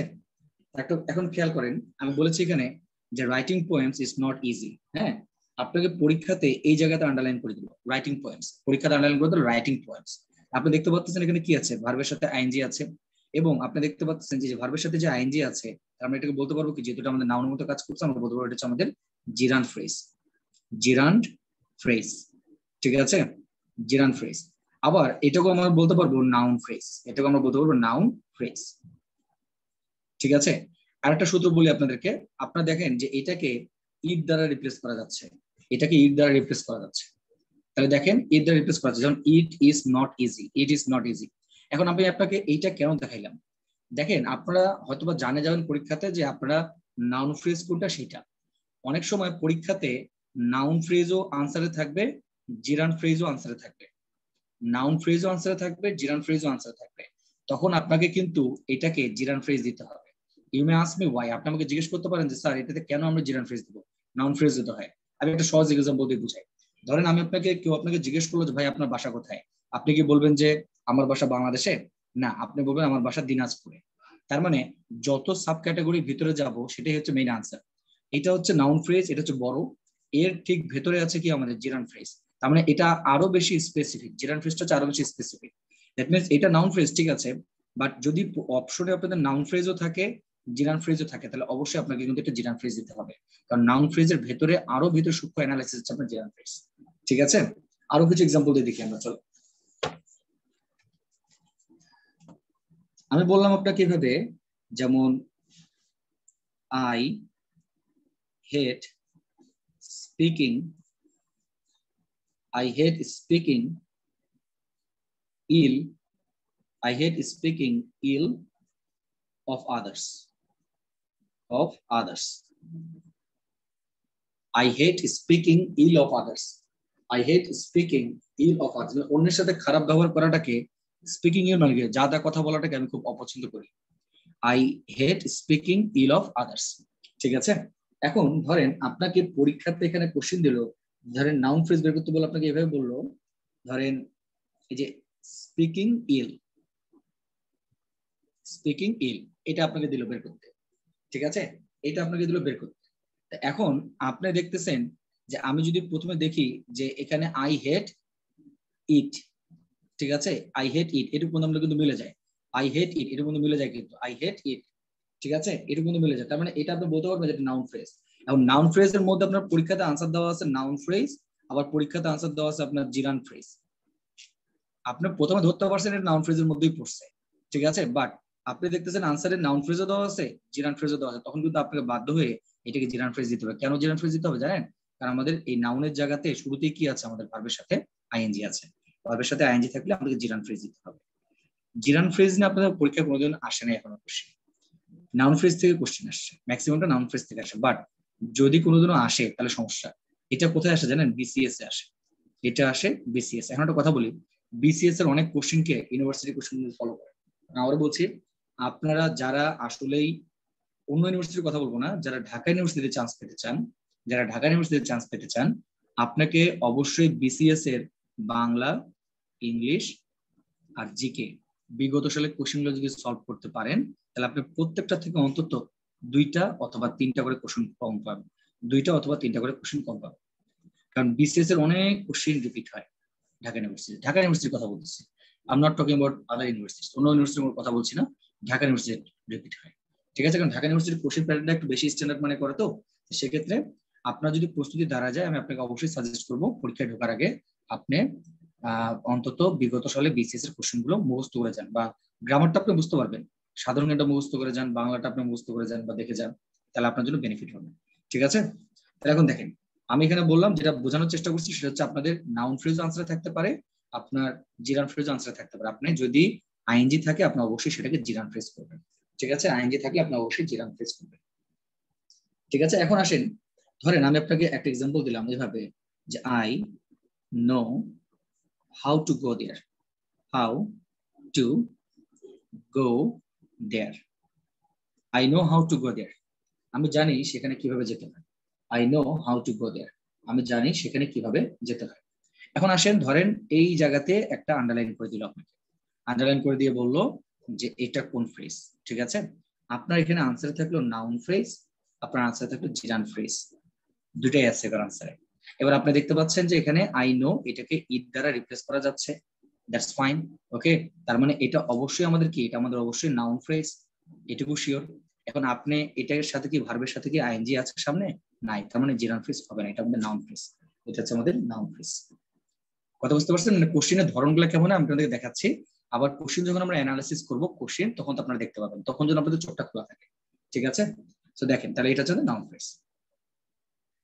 এখন খেয়াল করেন, আমি বলেছি এখানে যে writing poems is not easy. হ্যাঁ, আপনাকে পরীক্ষাতে এই জায়গাতে আন্ডারলাইন করে দিব, রাইটিং পোয়েমস, পরীক্ষাতে আন্ডারলাইন করে দিল রাইটিং পোয়েমস। আপনি দেখতে পাচ্ছেন এখানে কি আছে, ভার্বের সাথে আইএনজি আছে, এবং আপনি দেখতে পাচ্ছেন যে ভার্বের সাথে যে আইএনজি আছে, আমরা এটাকে বলতে পারবো কি, যেহেতু আমাদের নাউনের মতো কাজ করছে, আমরা বলতে পারবো এটা হচ্ছে আমাদের জিরান্ড ফ্রেজ, জিরান্ড ফ্রেজ। ঠিক আছে, জিরান্ড ফ্রেজ। আবার এটাকেও আমরা বলতে পারবো নাউন ফ্রেজ, এটাকে আমরা বলতে পারবো নাউন ফ্রেজ। ঠিক আছে, আরেকটা সূত্র বলি আপনাদেরকে, আপনারা দেখেন যে এটাকে ইট দ্বারা রিপ্লেস করা যাচ্ছে, এটাকে ইট দ্বারা রিপ্লেস করা যাচ্ছে, তাহলে দেখেন ইট দ্বারা রিপ্লেস করা যাচ্ছে, যেমন it is not easy, it is not easy. এখন আমি আপনাকে এইটা কেন দেখাইলাম, দেখেন আপনারা হয়তোবা জানে যাবেন পরীক্ষাতে যে আপনারা নাউন ফ্রেজ কোনটা সেটা, অনেক সময় পরীক্ষাতে নাউন ফ্রেজও আনসারে থাকবে, জিরান্ড ফ্রেজও আনসারে থাকবে, নাউন ফ্রেজও আনসারে থাকবে, জিরান্ড ফ্রেজও আনসারে থাকবে, তখন আপনাকে কিন্তু এটাকে জিরান্ড ফ্রেজ দিতে হবে। You may ask me why, আপনি আমাকে জিজ্ঞেস করতে পারেন যে স্যার এটাতে কেন আমরা জিরান্ড ফ্রেজ দেবো, নাউন ফ্রেজ দিতে হয়। আমি একটা সহজ এক্সাম্পল দিয়ে বুঝাই। ধরেন আমি আপনাকে, কেউ আপনাকে জিজ্ঞেস করলো যে ভাই আপনার বাসা কোথায়, আপনি কি বলবেন যে আমার বাসা বাংলাদেশে? না, আপনি বলবেন আমার বাসা দিনাজপুরে। তার মানে যত সাব ক্যাটাগরির ভিতরে যাব সেটাই হচ্ছে মেইন আনসার। এটা হচ্ছে নাউন ফ্রেজ, এটা হচ্ছে বড়, এর ঠিক ভেতরে আছে কি আমাদের জিরান্ড ফ্রেজ। তার মানে এটা আরো বেশি স্পেসিফিক, জিরান্ড ফ্রেজটা হচ্ছে আরো বেশি স্পেসিফিক। দ্যাট মিনস এটা নাউন ফ্রেজ ঠিক আছে, বাট যদি অপশনে আপনাদের নাউন ফ্রেজও থাকে, জিরান্ড ফ্রেজও থাকে, তাহলে অবশ্যই আপনাকে কিন্তু একটা জিরান্ড ফ্রেজ দিতে হবে, কারণ নাউন ফ্রেজের ভেতরে আরো ভিতরে সূক্ষ্ম অ্যানালাইসিস হচ্ছে আপনার জিরান্ড ফ্রেজ। ঠিক আছে, আরো কিছু এক্সাম্পল দিয়ে দেখি আমরা, চলো। আমি বললাম আপনাকে এভাবে, যেমন I hate speaking, I hate speaking ill, I hate speaking ill of others, of others. I hate speaking ill of others, I hate speaking ill of others। অন্যের সাথে খারাপ ব্যবহার করাটাকে স্পিকিং ইল মানে কি, যা তা কথা বলাটাকে আমি খুব অপছন্দ করি। I hate speaking ill of others. ঠিক আছে, এখন ধরেন আপনাকে পরীক্ষাতে এখানে কোশ্চেন দিল, ধরেন নাউন ফ্রেজ বের করতে বলে, আপনাকে এভাবে বললো, ধরেন এই যে স্পিকিং ইল, স্পিকিং ইল, এটা আপনাকে দিল বের করতে। ঠিক আছে, এটা আপনাকে দিল বের করতে। এখন আপনি দেখতেছেন যে আমি যদি প্রথমে দেখি যে এখানে আই হেট ইট, ঠিক আছে, আই হেট ইট, এটুকু আমরা কিন্তু মিলে যায়। আই হেট ইট এটুকু কিন্তু মিলে যায়, কিন্তু আই হেট ইট, ঠিক আছে, এটুকু কিন্তু মিলে যায়। তার মানে এটা আপনি বলতে পারবেন যে নাউন ফ্রেজ। এবং নাউন ফ্রেজের মধ্যে আপনার পরীক্ষাতে আনসার দেওয়া আছে নাউন ফ্রেজ, আবার পরীক্ষাতে আনসার দেওয়া আছে আপনার জিরান ফ্রেজ। আপনি প্রথমে ধরতে পারছেন এটা নাউন ফ্রেজের মধ্যেই পড়ছে, ঠিক আছে, বাট আপনি দেখতেছেন আনসারে নাউন ফ্রেজও দেওয়া আছে, জিরান ফ্রেজও দেওয়া আছে, তখন কিন্তু আপনাকে বাধ্য হয়ে এটাকে জিরান ফ্রেজ দিতে হবে। কেন জিরান ফ্রেজ দিতে হবে জানেন? কারণ আমাদের এই নাউনের জায়গাতে শুরুতেই কি আছে, আমাদের ভার্বের সাথে আইএনজি আছে। ভার্বের সাথে আইএনজি থাকলে আমাদেরকে জিরান ফ্রেজ দিতে হবে। জিরান ফ্রেজ নিয়ে আপনাদের পরীক্ষা কোনোদিন আসে না এখনো কোশ্চেন। নাউন ফ্রেজ থেকে কোশ্চেন আসছে, ম্যাক্সিমামটা নাউন ফ্রেজ থেকে আসে, বাট যদি কোনোদিনও আসে তাহলে সমস্যা। এটা কোথায় আসে জানেন? বিসিএস এ আসে, এটা আসে বিসিএস। এখন একটা কথা বলি, বিসিএস এর অনেক কোশ্চেনকে ইউনিভার্সিটি কোশ্চেন ফলো করে। আবারও বলছি, আপনারা যারা আসলেই অন্য ইউনিভার্সিটির কথা বলবো না, যারা ঢাকা ইউনিভার্সিটিতে চান্স পেতে চান, যারা ঢাকা ইউনিভার্সিটিতে চান্স পেতে চান, আপনাকে অবশ্যই বিসিএস এর বাংলা, ইংলিশ আর জিকে বিগত সালে কোশ্চেনগুলো যদি সলভ করতে পারেন, তাহলে আপনি প্রত্যেকটা থেকে অন্তত 2টা অথবা 3টা করে কোশ্চেন কম পাবেন, 2টা অথবা 3টা করে কোশ্চেন কম পাবেন। কারণ বিসিএস এর অনেক কোশ্চেন রিপিট হয় ঢাকা ইউনিভার্সিটি, ঢাকা ইউনিভার্সিটির কথা বলতেছি, I am not talking about other university, অন্য ইউনিভার্সিটির কথা বলছি না, ঢাকা ইউনিভার্সিটি রিপিট হয়। ঠিক আছে, কারণ ঢাকা ইউনিভার্সিটির কোশ্চেন প্যাটার্নটা একটু বেশি স্ট্যান্ডার্ড মানে করে, তো সেক্ষেত্রে আপনার যদি প্রস্তুতি দ্বারা যায়, আমি আপনাকে অবশ্যই সাজেস্ট করবো পরীক্ষায় ঢোকার আগে আপনি অন্তত বিগত সালে বিসিএস এর কোশ্চেন গুলো মুখস্থ করে যান, বা গ্রামারটা আপনি বুঝতে পারবেন, সাধারণ জ্ঞানটা মুখস্থ করে যান, বাংলাটা আপনি মুখস্থ করে যান বা দেখে যান, তাহলে আপনার জন্য বেনিফিট হবে। ঠিক আছে, তাহলে এখন দেখেন, আমি এখানে বললাম যেটা বোঝানোর চেষ্টা করছি সেটা হচ্ছে আপনাদের নাউন ফ্রেজ আনসার থাকতে পারে, আপনার জিরান ফ্রেজ আনসার থাকতে পারে। আপনি যদি আইএনজি থাকে আপনি অবশ্যই সেটাকে জিরান ফ্রেজ করবেন। ঠিক আছে, আইএনজি থাকলে আপনি অবশ্যই জিরান ফ্রেজ করবেন। ঠিক আছে, এখন আসেন, ধরেন আমি আপনাকে একটা এক্সাম্পল দিলাম এভাবে, যে I know how to go there, how to go there, I know how to go there, আমি জানি সেখানে কিভাবে যেতে হয়। I know how to go there, আমি জানি সেখানে কিভাবে যেতে হয়। এখন আসেন, ধরেন এই জায়গাতে একটা আন্ডারলাইন করে দিল আপনাকে, আন্ডারলাইন করে দিয়ে বললো যে এটা কোন ফ্রেজ। ঠিক আছে, আপনার এখানে আনসার থাকলো নাউন ফ্রেজ, আপনার আনসার থাকলো জিরান ফ্রেজ, দুটাই আছে এবার আনসারে। এবার আপনি দেখতে পাচ্ছেন যে এখানে আই নো এটাকে ইট দ্বারা রিপ্লেস করা যাচ্ছে, দ্যাটস ফাইন, ওকে। তার মানে এটা অবশ্যই আমাদের কি, এটা আমাদের অবশ্যই নাউন ফ্রেজ, এটুকু শিওর। এখন আপনি এটার সাথে কি, ভার্বের সাথে কি আইএনজি আছে সামনে? নাই, তার মানে জিরান ফ্রেজ হবে না, এটা আমাদের নাউন ফ্রেজ, এটা হচ্ছে আমাদের নাউন ফ্রেজ। কথা বুঝতে পারছেন? মানে কোশ্চেনের ধরনগুলো কেমন আমি আপনাদের দেখাচ্ছি, আবার কোশ্চেন যখন আমরা অ্যানালাইসিস করব কোশ্চেন, তখন তো আপনারা দেখতে পাবেন, তখন যেন আপনাদের চোখটা খোলা থাকে। ঠিক আছে, তো দেখেন, তাহলে এটা হচ্ছে নাউন ফ্রেজ।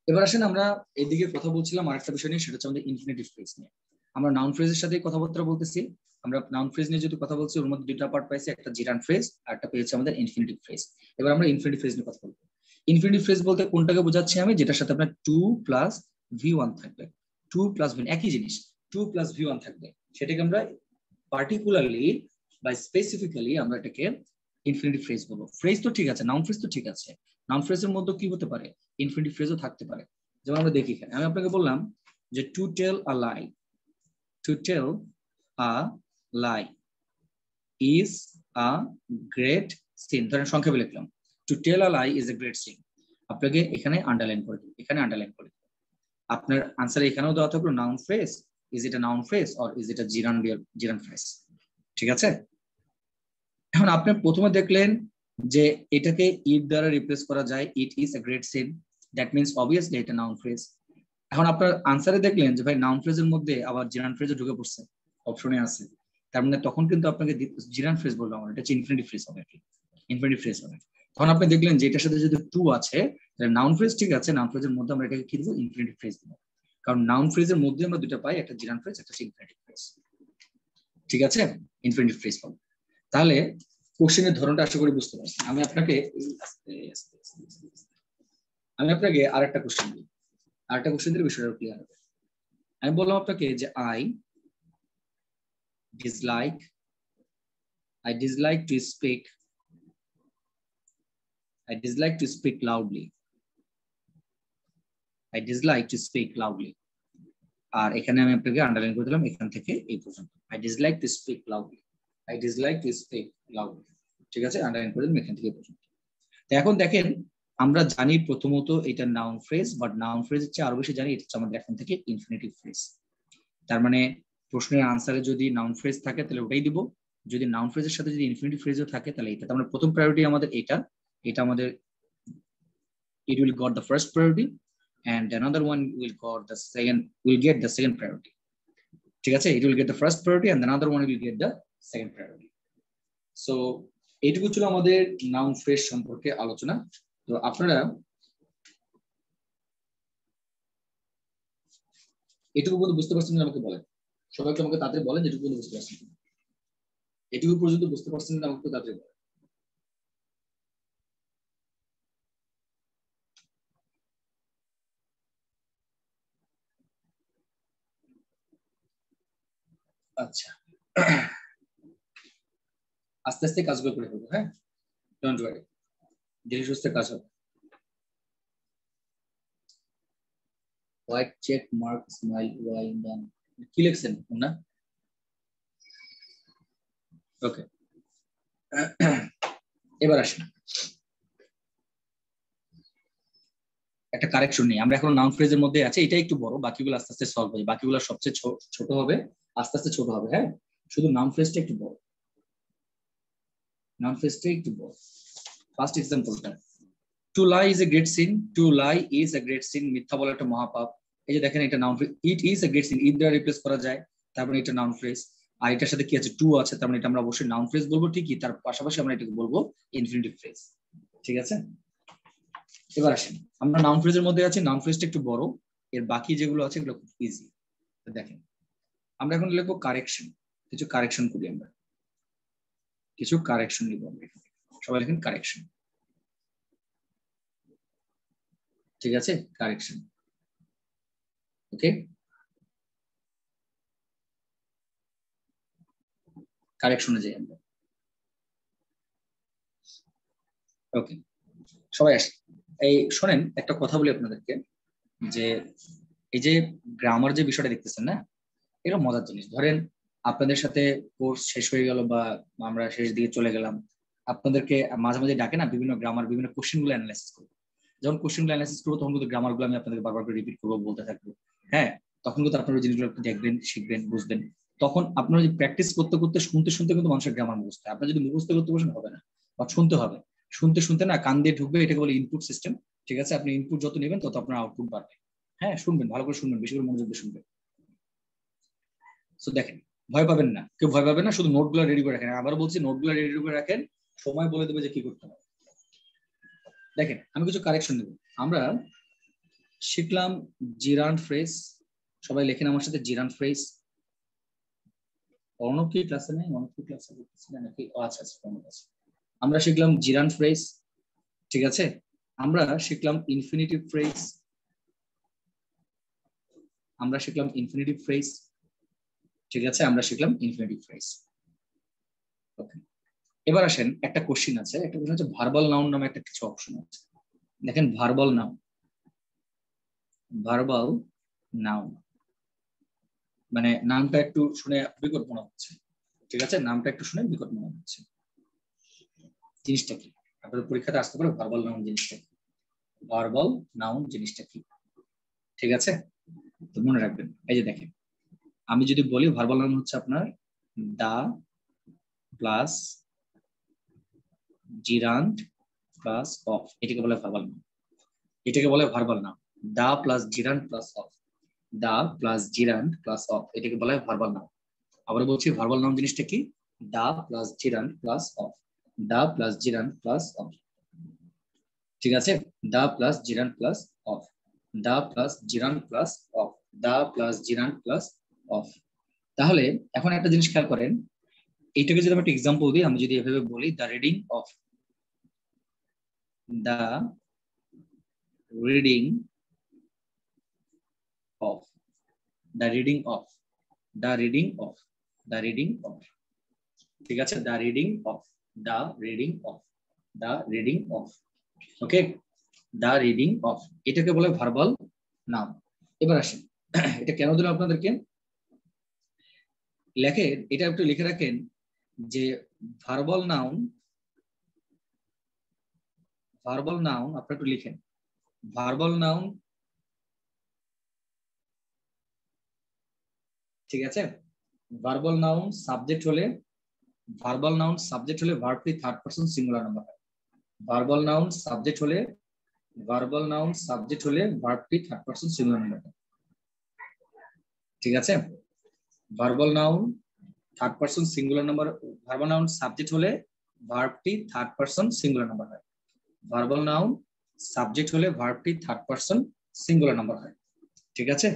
এবার আসেন, আমরা এদিকে কথা বলছিলাম আরেকটা বিষয় নিয়ে, সেটা হচ্ছে আমাদের ইনফিনিটিভ ফ্রেজ নিয়ে। আমরা নাউন ফ্রেজের সাথে কথাবার্তা বলতেছি, আমরা নাউন ফ্রেজ নিয়ে যদি কথা বলছি, ওর মধ্যে 2টা পার্ট পাইছি, একটা জিরান ফ্রেজ আর একটা পেয়েছে আমাদের ইনফিনিটিভ ফ্রেজ। এবার আমরা ইনফিনিটিভ ফ্রেজ নিয়ে কথা বলবো। ইনফিনিটিভ ফ্রেজ বলতে কোনটাকে বোঝাচ্ছি আমি, যেটার সাথে আপনার টু প্লাস ভি1 থাকবে, টু প্লাস ভি, একই জিনিস, টু প্লাস ভি1 থাকবে, সেটাকে আমরা পার্টিকুলারলি বা স্পেসিফিক্যালি আমরা এটাকে ইনফিনিটিভ ফ্রেজ বলবো। ফ্রেজ তো ঠিক আছে, নাউন ফ্রেজ তো ঠিক আছে, নাউন ফ্রেজের মধ্যে কি হতে পারে, ইনফিনিটিভ ফ্রেজও থাকতে পারে। যেমন আমরা দেখি এখানে, আমি আপনাকে বললাম যে to tell a lie, to tell a lie is a great sin, ধরেন সংক্ষেপে লিখলাম, to tell a lie is a great sin, আপনাকে এখানে আন্ডারলাইন করে দিই, এখানে আন্ডারলাইন করে দিই। আপনার আনসার এখানেও দেওয়া থাকলো noun phrase, is it a noun phrase or is it a জিরান phrase. ঠিক আছে, এখন আপনি প্রথমে দেখলেন যে এটাকে ইট দ্বারা রিপ্লেস করা যায়, ইট is a great scene, that means obviously এটা নাউন ফ্রেজ। এখন আপনার আনসারে দেখলেন যে ভাই নাউন ফ্রেজের মধ্যে আবার জিরান ফ্রেজও ঢুকে পড়ছে, অপশনে আছে, তার মানে তখন কিন্তু আপনাকে জিরান ফ্রেজ বলবো আমরা, এটা হচ্ছে ইনফিনিটিভ ফ্রেজ হবে, ইনফিনিটিভ ফ্রেজ হবে। তখন আপনি দেখলেন যে এটার সাথে যদি টু আছে, তাহলে নাউন ফ্রেজ ঠিক আছে, নাউন ফ্রেজের মধ্যে আমরা এটাকে কি দেবো, ইনফিনিটিভ ফ্রেজ দেবো, কারণ নাউন ফ্রেজের মধ্যে আমরা 2টা পাই, একটা জিরান ফ্রেজ, একটা ইনফিনিটিভ ফ্রেজ। ঠিক আছে, ইনফিনিটিভ ফ্রেজ পাবো। তাহলে কোশ্চেনের ধরনটা আশা করি বুঝতে পারছেন। আমি আপনাকে আরেকটা কোশ্চেন দিই, আরেকটা কোশ্চেন দিলে বিষয়টা ক্লিয়ার হবে। আমি বললাম আপনাকে যে I dislike I dislike to speak. I dislike to speak loudly. I dislike to speak loudly. আর এখানে আমি আপনাকে আন্ডারলাইন করে দিলাম এখান থেকে এই পর্যন্ত। I dislike to speak loudly. I dislike to speak loudly. ঠিক আছে, আন্ডারলাইন করে দিলাম এখান থেকে এই পর্যন্ত। তো এখন দেখেন আমরা জানি প্রথমত এটা নাউন ফ্রেজ, বাট নাউন ফ্রেজের চেয়ে আরো বেশি জানি এটা হচ্ছে আমাদের এখন থেকে ইনফিনিটিভ ফ্রেজ। তার মানে প্রশ্নের আনসারে যদি নাউন ফ্রেজ থাকে তাহলে ওটাই দিব, যদি নাউন ফ্রেজের সাথে যদি ইনফিনিটিভ ফ্রেজও থাকে তাহলে এটা। তার মানে প্রথম প্রায়োরিটি আমাদের এটা আমাদের it will got the first priority and another one will get the second priority. ঠিক আছে, it will get the first priority and another one will get the second priority. So এইটুকু ছিল আমাদের নাউন ফ্রেজ সম্পর্কে আলোচনা। তো আপনারা এটুকু পর্যন্ত বুঝতে পারছেন আমাকে বলেন, সবাইকে আমাকে তাড়াতাড়ি বলেন যেটুকু পর্যন্ত বুঝতে পারছেন, এটুকু পর্যন্ত বুঝতে পারছেন আমাকে তাড়াতাড়ি বলেন। আচ্ছা, আস্তে আস্তে কাজগুলো করে ফেলবো। হ্যাঁ, ডোন্ট ওয়ারি, ধীরে সুস্থে কাজ হবে। White check mark smile why done, কি লিখছেন না? ওকে, এবার আসেন একটা কারেকশন নেই। আমরা এখন নাউন ফ্রেজের মধ্যে আছে, এটা একটু বড়, বাকিগুলো আস্তে আস্তে সলভ হবে, বাকিগুলো সবচেয়ে ছোট হবে, আস্তে আস্তে ছোট হবে। হ্যাঁ, শুধু নাউন ফ্রেজটা একটু বড়, নাউন ফ্রেজটা একটু বড়। ফার্স্ট এক্সাম্পলটা, to lie is a great sin, to lie is a great sin, মিথ্যা বলা একটা মহাপাপ। এই যে দেখেন এটা noun phrase, it is a great sin, it দ্বারা রিপ্লেস করা যায়, তারপরে এটা নাউন ফ্রেজ। আর এটার সাথে কি আছে, টু আছে, তার মানে এটা আমরা অবশ্যই নাউন ফ্রেজ বলবো ঠিকই, তার পাশাপাশি আমরা এটাকে বলবো ইনফিনিটিভ ফ্রেজ। ঠিক আছে, এবার আসেন আমরা নাউন ফ্রেজের মধ্যে আছি, নাউন ফ্রেজটা একটু বড়, এর বাকি যেগুলো আছে এগুলো খুব ইজি। দেখেন আমরা এখন লিখবো কারেকশন, কিছু কারেকশন করি আমরা, কিছু কারেকশন লিখবো আমরা। সবাই লিখেন কারেকশন। ঠিক আছে, কারেকশন। ওকে, কারেকশনে যাই আমরা। ওকে, সবাই আসে এই শোনেন একটা কথা বলি আপনাদেরকে, যে এই যে গ্রামার যে বিষয়টা দেখতেছেন না, এটা মজার জিনিস। ধরেন আপনাদের সাথে কোর্স শেষ হয়ে গেল বা আমরা শেষ দিকে চলে গেলাম, আপনাদেরকে মাঝে মাঝে ডাকে না বিভিন্ন গ্রামার, বিভিন্ন কোশ্চেন গুলো অ্যানালাইসিস করবো। যখন কোশ্চেন গুলো অ্যানালাইসিস করবো তখন কিন্তু গ্রামার গুলো আমি আপনাদের বারবার করে রিপিট করবো, বলতে থাকবো। হ্যাঁ, তখন কিন্তু আপনারা জিনিসগুলো একটু দেখবেন, শিখবেন, বুঝবেন। তখন আপনারা যদি প্র্যাকটিস করতে করতে শুনতে শুনতে কিন্তু মানুষের গ্রামার মুখস্থ হয়। আপনার যদি মুখস্থ করতে বসেন হবে না, বা শুনতে হবে, শুনতে শুনতে না কান দিয়ে ঢুকবে, এটাকে বলে ইনপুট সিস্টেম। ঠিক আছে, আপনি ইনপুট যত নেবেন তত আপনার আউটপুট বাড়বে। হ্যাঁ, শুনবেন, ভালো করে শুনবেন, বেশি করে মনোযোগ দিয়ে শুনবেন। সো দেখেন, ভয় পাবেন না, কেউ ভয় পাবেন না, শুধু নোটগুলো রেডি করে রাখেন। আবার বলছি, নোটগুলো রেডি করে রাখেন, সময় বলে দেবে যে কি করতে হবে। দেখেন আমি কিছু কারেকশন দেব। আমরা শিখলাম জিরান্ড ফ্রেজ, সবাই লেখেন আমার সাথে জিরান্ড ফ্রেজ। অর্ণব কি ক্লাসে নেই? অর্ণব কি ক্লাসে নাকি? আচ্ছা আচ্ছা, অর্ণব আছে। আমরা শিখলাম জিরান্ড ফ্রেজ, ঠিক আছে। আমরা শিখলাম ইনফিনিটিভ ফ্রেজ, আমরা শিখলাম ইনফিনিটিভ ফ্রেজ, ঠিক আছে, আমরা শিখলাম ইনফিনিটিভ ফ্রেজ। ওকে, এবার আসেন একটা কোশ্চেন আছে, একটা কোশ্চেন হচ্ছে ভার্বাল নাউন নামে একটা কিছু অপশন আছে। দেখেন ভার্বাল নাউন, ভার্বাল নাউন মানে নামটা একটু শুনে বিকট মনে হচ্ছে। ঠিক আছে, নামটা একটু শুনে বিকট মনে হচ্ছে। জিনিসটা কি? আপনাদের পরীক্ষাতে আসতে পারে ভার্বাল নাউন জিনিসটা কি, ভার্বাল নাউন জিনিসটা কি। ঠিক আছে, তো মনে রাখবেন। এই যে দেখেন, আমি যদি বলি ভার্বাল নাউন হচ্ছে আপনার the plus gerund plus of, এটাকে বলে ভার্বাল নাউন। এটাকে বলে verbal noun, the plus gerund plus of, the plus gerund plus of, এটাকে বলা হয় ভার্বাল নাউন। আবার বলছি, ভার্বাল নাউন জিনিসটা কি? The plus gerund plus of, the plus gerund plus of. ঠিক আছে, the plus gerund plus of, the plus gerund plus of, the plus gerund plus of. তাহলে এখন একটা জিনিস খেয়াল করেন, এইটাকে যদি আমি একটা এক্সাম্পল দিই, আমি যদি এভাবে বলি the reading of, the reading of, the reading of, the reading of, the reading of. ঠিক আছে, the reading of, the reading of, the reading of. Okay, the reading of, এটাকে বলে ভার্বাল নাউন। এবার আসেন, এটা কেন দিলাম আপনাদেরকে, লেখেন এটা একটু লিখে রাখেন যে ভার্বাল নাউন, ভার্বাল নাউন আপনারা একটু লিখেন, ভার্বাল নাউন, ঠিক আছে, ভার্বাল নাউন সাবজেক্ট হলে, ভার্বাল নাউন সাবজেক্ট হলে ভার্বটি থার্ড পারসন সিঙ্গুলার নাম্বার হয়। ভার্বাল নাউন সাবজেক্ট হলে, ভার্বাল নাউন সাবজেক্ট হলে ভার্বটি থার্ড পারসন সিঙ্গুলার নাম্বার হয়। ঠিক আছে, verbal noun third person singular number, verbal noun subject হলে ভার্বটি থার্ড পারসন সিঙ্গুলার নাম্বার হয়। ভার্বাল নাউন সাবজেক্ট হলে ভার্বটি থার্ড পারসন সিঙ্গুলার নাম্বার হয়। ঠিক আছে,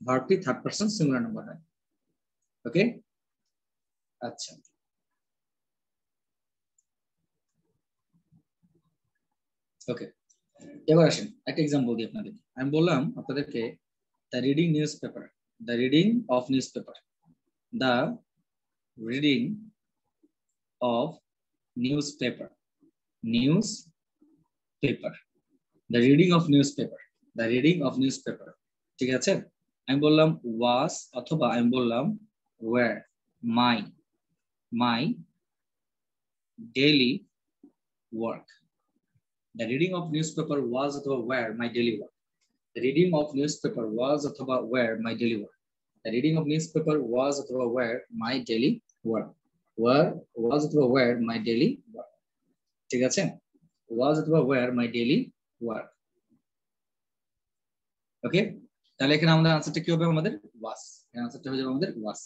ভার্বটি থার্ড পারসন সিঙ্গুলার নাম্বার হয়। ওকে, আচ্ছা, ওকে, এবার আসেন একটা এক্সাম্পল দিই আপনাদের। আমি বললাম আপনাদেরকে the reading newspaper, the reading of newspaper, the reading of newspaper, newspaper, the reading of newspaper, the reading of newspaper. ঠিক আছে, আমি বললাম ওয়াজ, অথবা আমি বললাম were, my, my daily work. The reading of newspaper was অথবা were my daily work. The reading of newspaper was অথবা were my daily work. The reading of newspaper was অথবা were my daily work. Was অথবা were my daily work. ঠিক আছে, was অথবা were my daily work. ওকে, তাহলে এখানে আমাদের আনসারটা কি হবে, আমাদের was, এর আনসারটা হয়ে যাবে আমাদের was.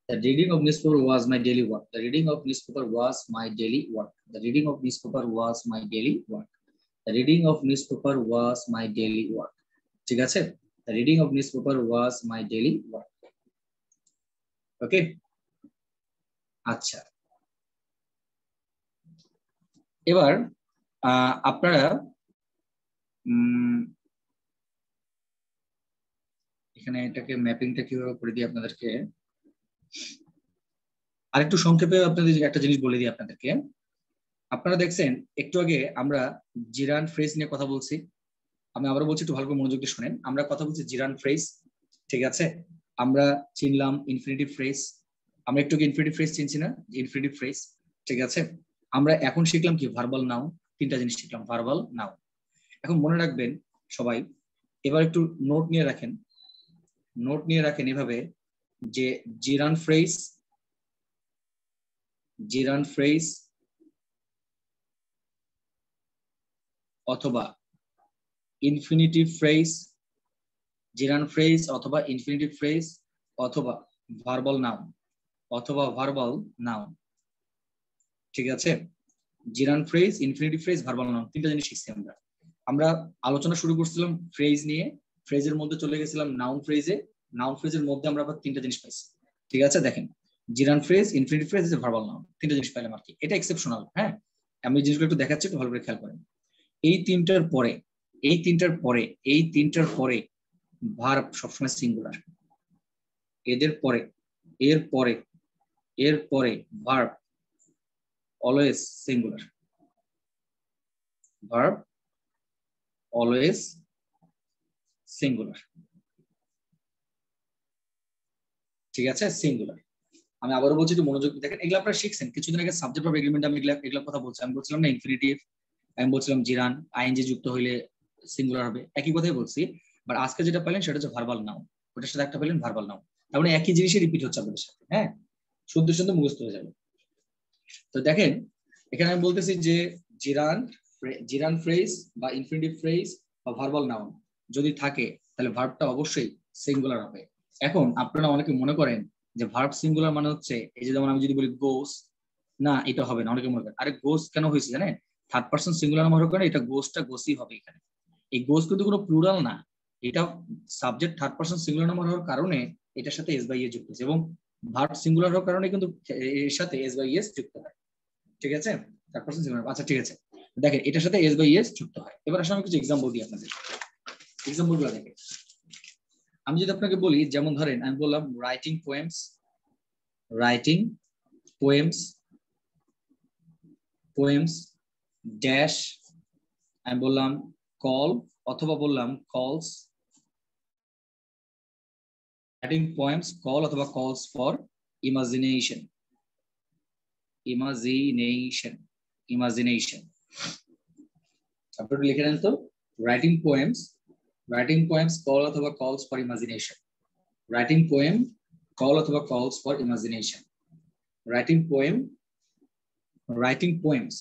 The reading of newspaper was my daily work. The reading of newspaper was my daily work. The reading of newspaper was my daily work. The reading of newspaper was my daily work. ঠিক আছে, the reading of newspaper was my daily work. ওকে, আচ্ছা, এবার আপনারা এখানে এটাকে ম্যাপিংটা কিভাবে করে দিই আপনাদেরকে, আরেকটু সংক্ষেপে আপনাদের একটা জিনিস বলে দিই আপনাদেরকে। আপনারা দেখছেন একটু আগে আমরা জিরান ফ্রেজ নিয়ে কথা বলছি, আমি আবারও বলছি, একটু ভালো করে মনোযোগ দিয়ে শুনেন। আমরা কথা বলছি জিরান ফ্রেজ, ঠিক আছে, আমরা চিনলাম ইনফিনিটিভ ফ্রেজ, আমরা একটু ইনফিনিটিভ ফ্রেজ চিনছি না, ইনফিনিটিভ ফ্রেজ, ঠিক আছে। আমরা এখন শিখলাম কি, ভার্বাল নাউন, তিনটা জিনিস শিখলাম, ভার্বাল নাউন। এখন মনে রাখবেন সবাই, এবার একটু নোট নিয়ে রাখেন, নোট নিয়ে রাখেন এভাবে যে জিরান ফ্রেজ, জিরান ফ্রেজ অথবা ইনফিনিটিভ ফ্রেজ, জিরান ফ্রেজ অথবা ইনফিনিটিভ ফ্রেজ অথবা ভার্বাল নাউন, অথবা ভার্বাল নাউন। ঠিক আছে, জিরান phrase, infinitive phrase, verbal noun, তিনটা জিনিস শিখছি আমরা। আমরা আলোচনা শুরু করছিলাম ফ্রেজ নিয়ে, ফ্রেজের মধ্যে চলে গেছিলাম নাউন ফ্রেজে, নাউন ফ্রেজের মধ্যে আমরা আবার তিনটা জিনিস পাইছি। ঠিক আছে, দেখেন জিরান phrase, infinitive phrase, verbal noun, তিনটা জিনিস পাইলাম আর কি। এটা এক্সেপশনাল, হ্যাঁ, আমি জিনিসগুলো একটু দেখাচ্ছি, একটু ভালো করে খেয়াল করেন। এই তিনটার পরে, এই তিনটার পরে, এই তিনটার পরে ভার্ব সবসময় সিঙ্গুলার, এদের পরে, এর পরে, এর পরে verb always singular, verb always singular. ঠিক আছে, সিঙ্গুলার। আমি আবারও বলছি, একটু মনোযোগ দেখেন, এগুলো আপনারা শিখছেন কিছুদিন আগে সাবজেক্ট অফ এগ্রিমেন্ট, আমি এগুলো কথা বলছি, আমি বলছিলাম না ইনফিনিটিভ, আমি বলছিলাম জিরান আইএনজি যুক্ত হইলে সিঙ্গুলার হবে, একই কথাই বলছি। বাট আজকে যেটা পেলেন সেটা হচ্ছে ভার্বাল নাউন, ওটার সাথে একটা পেলেন ভার্বাল নাউন, তার মানে একই জিনিসই রিপিট হচ্ছে আপনাদের সাথে, হ্যাঁ, শুদ্ধ শুদ্ধ মুখস্থ হয়ে যাবে। তো দেখেন এখানে আমি বলতেছি যে জিরান, জিরান ফ্রেজ বা ইনফিনিটিভ ফ্রেজ বা ভার্বাল নাউন যদি থাকে তাহলে ভার্বটা অবশ্যই সিঙ্গুলার হবে। এখন আপনারা অনেকে মনে করেন যে ভার্ব সিঙ্গুলার মানে হচ্ছে এই যে যেমন আমি যদি বলি গোস, না এটা হবে না, অনেকে মনে করেন আরে গোস কেন হয়েছে জানেন, থার্ড পারসন সিঙ্গুলার নাম্বার হওয়ার কারণে এটা গোসটা গোসই হবে এখানে। এই গোস কিন্তু কোনো প্লুরাল না, এটা subject third person singular number হওয়ার কারণে এটার সাথে এস বাই এস যুক্ত হচ্ছে, এবং ভার্ব সিঙ্গুলার হওয়ার কারণে কিন্তু এর সাথে এস বাই এস যুক্ত হয়। ঠিক আছে, থার্ড পারসন সিঙ্গুলার, আচ্ছা ঠিক আছে, দেখেন এটার সাথে এস বাই এস যুক্ত হয়। এবার আসলে আমি কিছু এক্সাম্পল দিই আপনাদের, এক্সাম্পল গুলো দেখেন। আমি যদি আপনাকে বলি, যেমন ধরেন আমি বললাম writing poems, writing poems dash আমি বললাম কল অথবা বললাম কলস, রাইটিং পোয়েমস কল অথবা কলস ফর ইমাজিনেশন, ইমাজিনেশন আপনারা লিখে নেন তো, রাইটিং পোয়েমস কল অথবা কলস for imagination, writing poem call অথবা কলস ফর ইমাজিনেশন, রাইটিং পোয়েমস,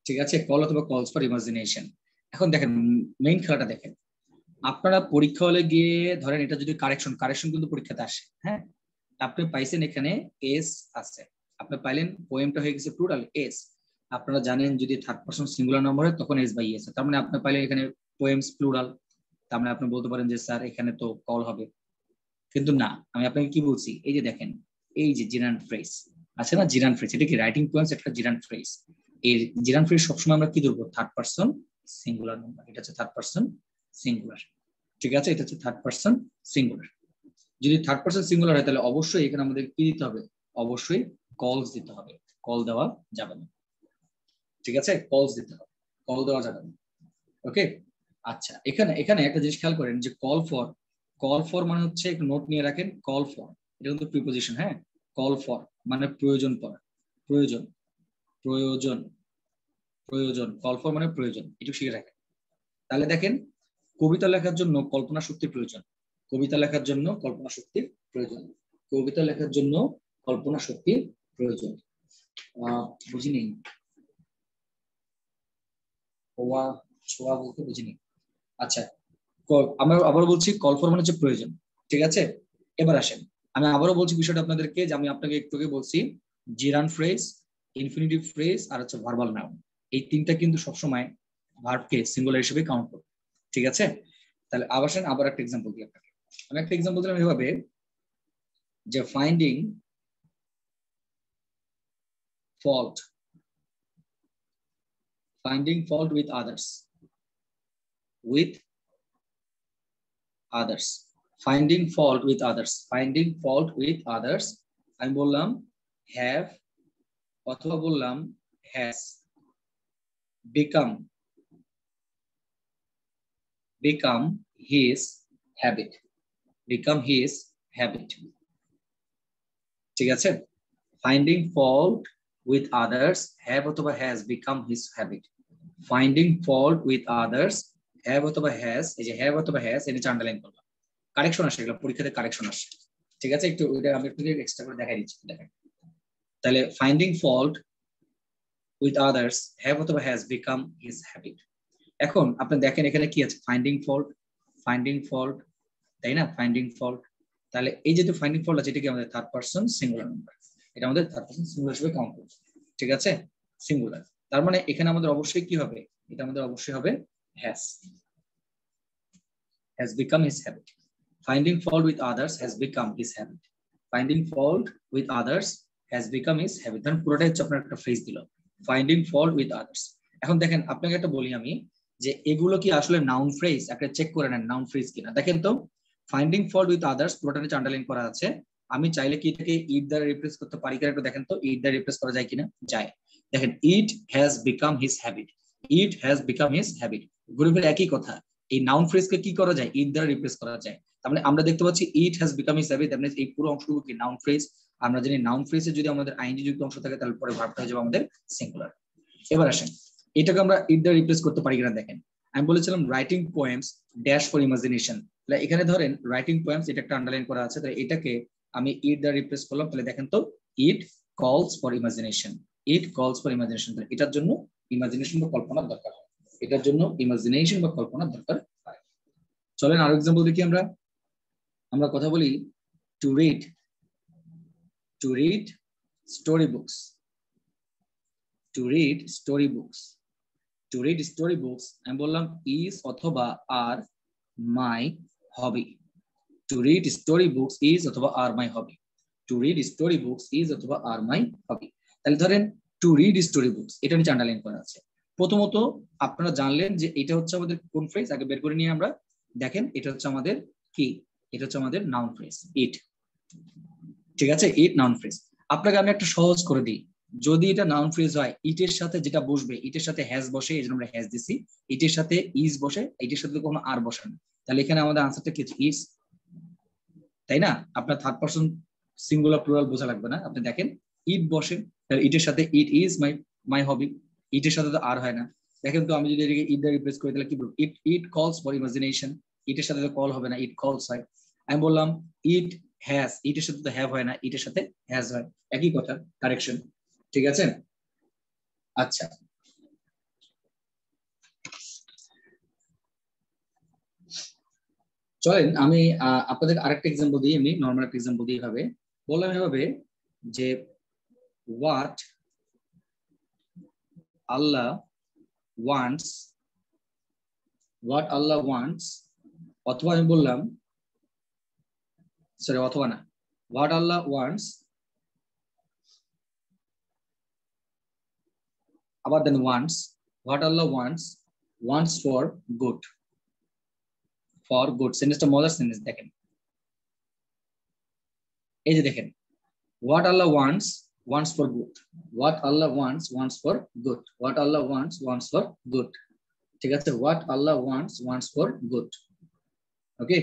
ঠিক আছে, কল অথবা কলস ফর ইমাজিনেশন। এখন দেখেন মেইন খেলাটা দেখেন, আপনারা পরীক্ষা হলে গিয়ে ধরেন এটা যদি কারেকশন কিন্তু পরীক্ষাতে আসে, হ্যাঁ, আপনি পাইছেন এখানে এস আছে, আপনি পাইলেন পোয়েমটা হয়ে গেছে প্লুরাল এস, আপনারা জানেন যদি থার্ড পারসন সিঙ্গুলার নাম্বার হয় তখন এস বাই এস, তার মানে আপনি পাইলেন এখানে পোয়েমস প্লুরাল, তার মানে আপনি বলতে পারেন যে স্যার এখানে তো কল হবে, কিন্তু না, আমি আপনাকে কি বলছি, এই যে দেখেন এই যে জিরান্ড ফ্রেজ আছে না, জিরান্ড ফ্রেজ, এটা কি রাইটিং পোয়েমস একটা জিরান্ড ফ্রেজ, এই জিরান্ড ফ্রেজ সবসময় আমরা কি ধরবো, থার্ড পারসন সিঙ্গুলার নাম্বার, এটা হচ্ছে থার্ড পারসন সিঙ্গুলার, ঠিক আছে, এটা হচ্ছে থার্ড পারসন সিঙ্গুলার। যদি থার্ড পারসন সিঙ্গুলার হয় তাহলে অবশ্যই এখানে আমাদের কি দিতে হবে, অবশ্যই কলস দিতে হবে, কল দেওয়া যাবে না, ঠিক আছে, কলস দিতে হবে, কল দেওয়া যাবে না, ওকে। আচ্ছা এখানে একটা জিনিস খেয়াল করেন যে কল ফর মানে হচ্ছে একটু নোট নিয়ে রাখেন, কল ফর এটা কিন্তু প্রিপোজিশন, হ্যাঁ, কল ফর মানে প্রয়োজন পড়া, প্রয়োজন প্রয়োজন প্রয়োজন, কল ফর মানে প্রয়োজন, একটু শিখে রাখেন। তাহলে দেখেন কবিতা লেখার জন্য কল্পনা শক্তির প্রয়োজন, কবিতা লেখার জন্য কল্পনা শক্তির প্রয়োজন, কবিতা লেখার জন্য কল্পনা শক্তির প্রয়োজন, বুঝিনি, ছোয়া বলতে বুঝিনি। আচ্ছা আমরা আবারও বলছি কল ফর মানে হচ্ছে প্রয়োজন, ঠিক আছে। এবার আসেন আমি আবারও বলছি বিষয়টা আপনাদেরকে, যে আমি আপনাকে একটু আগে বলছি জিরান ফ্রেজ, ইনফিনিটিভ ফ্রেজ আর হচ্ছে ভার্বাল নাউন, এই তিনটা কিন্তু সবসময় ভার্বকে সিঙ্গুলার হিসেবে কাউন্ট করবে, ঠিক আছে। তাহলে আবার একটা এক্সাম্পল দিই আপনাকে, আমি একটা এক্সাম্পল দিলাম এভাবে যে finding fault with others, finding fault with others, আমি বললাম have অথবা বললাম has, become his habit, ঠিক আছে। Finding fault with others have অথবা has become his habit, finding fault with others have অথবা হ্যাজ, এই যে হ্যাভ অথবা হ্যাজ এটা আন্ডারলাইন করলাম, কারেকশন আসে, এগুলো পরীক্ষাতে কারেকশন আসে, ঠিক আছে। একটু ওইটা আমি একটু এক্সট্রা করে দেখাই দিচ্ছি, দেখেন তাহলে finding fault with others have অথবা হ্যাজ বিকাম হিজ হ্যাবিট। এখন আপনি দেখেন এখানে কি আছে, ফাইন্ডিং ফল্ট, তাই না, ফাইন্ডিং ফল্ট, তাহলে এই যেহেতু ফাইন্ডিং ফল্ট আছে এটা কি আমাদের থার্ড পারসন সিঙ্গুলার নাম্বার, এটা আমাদের থার্ড পারসন সিঙ্গুলার হিসেবে কাউন্ট করছে, ঠিক আছে, সিঙ্গুলার, তার মানে এখানে আমাদের অবশ্যই কি হবে, এটা আমাদের অবশ্যই হবে has become his habit, finding fault with others has become his habit, finding fault with others has become his habit, ধরুন পুরোটাই হচ্ছে আপনার একটা ফ্রেজ দিল ফাইন্ডিং ফল্ট উইথ আদার্স। এখন দেখেন আপনাকে একটা বলি আমি যে এগুলো কি আসলে নাউন ফ্রেজ, একটা চেক করে নেন নাউন ফ্রেজ কিনা, দেখেন তো ফাইন্ডিং ফল্ট উইথ আদার্স পুরোটা নিচে আন্ডারলাইন করা আছে, আমি চাইলে কি এটাকে ইট দ্বারা রিপ্লেস করতে পারি কিনা একটু দেখেন তো, ইট দ্বারা রিপ্লেস করা যায় কিনা, যায়, দেখেন it has become his habit, গ্রুপের একই কথা, এই নাউন ফ্রেজকে কি করা যায়, ইট দ্বারা রিপ্লেস করা যায়, তার মানে আমরা দেখতে পাচ্ছি it has become his habit, মানে এই পুরো অংশটুকু কি নাউন ফ্রেজ, আমরা জানি নাউন ফ্রেজে যদি আমাদের আইএনজি যুক্ত অংশ থাকে তাহলে পরে ভার্বটা হয়ে যাবে আমাদের সিঙ্গুলার। এবার আসেন এটাকে আমরা ইট দ্বারা রিপ্লেস করতে পারি কিনা দেখেন, আমি বলেছিলাম writing poems dash for imagination, তাহলে এখানে ধরেন রাইটিং পোয়েমস এটা একটা আন্ডারলাইন করা আছে, তাহলে এটাকে আমি ইট দ্বারা রিপ্লেস করলাম, তাহলে দেখেন তো ইট কলস ফর ইমাজিনেশন, তাহলে এটার জন্য ইমাজিনেশন বা কল্পনার দরকার হয়, এটার জন্য ইমাজিনেশন বা কল্পনার দরকার হয়। চলেন আরো এক্সাম্পল দেখি, আমরা কথা বলি টু রিড স্টোরি বুকস, আমি বললাম ইজ অথবা are my hobby, to read story books is অথবা আর মাই হবি, তাহলে ধরেন টু রিড স্টোরি বুকস এটা নিচে আন্ডারলাইন করা আছে। প্রথমত আপনারা জানলেন যে এটা হচ্ছে আমাদের কোন ফ্রেজ, আগে বের করে নিয়ে আমরা দেখেন এটা হচ্ছে আমাদের কি, এটা হচ্ছে আমাদের নাউন ফ্রেজ ইট, ঠিক আছে, ইট নাউন ফ্রেজ। আপনাকে আমি একটা সহজ করে দিই, যদি এটা নাউন ফ্রেজ হয় ইটের সাথে যেটা বসবে, ইটের সাথে হ্যাজ বসে, এই জন্য আমরা হ্যাজ দিছি, ইটের সাথে ইজ বসে, ইটের সাথে কোনো আর বসে না, তাহলে এখানে আমাদের আনসারটা কি ইজ, তাই না? আপনার থার্ড পারসন সিঙ্গুলার প্লুরাল বোঝা লাগবে না, আপনি দেখেন ইট বসে, তাহলে ইটের সাথে ইট ইজ মাই মাই হবি, ইটের সাথে তো আর হয় না, দেখেন তো আমি যদি এটাকে ইট দিয়ে রিপ্লেস করি তাহলে কি বলবো, ইট ইট কলস ফর ইমাজিনেশন, ইটের সাথে তো কল হবে না, ইট কলস হয়। আমি বললাম ইট হ্যাজ, ইটের সাথে তো হ্যাভ হয় না, ইটের সাথে হ্যাজ হয়, একই কথা, কারেকশন। ঠিক আছে, আচ্ছা চলেন আমি আপনাদের আরেকটা এক্সাম্পল দিই, এমনি নর্মাল একটা এক্সাম্পল দিই, এভাবে বললাম এভাবে যে what Allah wants, what Allah wants, অথবা আমি বললাম, সরি অথবা না, হোয়াট আল্লাহ ওয়ান্টস, আবার then wants, what Allah wants, wants for good, for good, সেন্টেন্সটা মজার সেন্টেন্স, দেখেন এই যে দেখেন, what Allah wants, wants for good, what Allah wants, wants for good, what Allah wants, wants for good, ঠিক আছে, what Allah wants, wants for good, okay,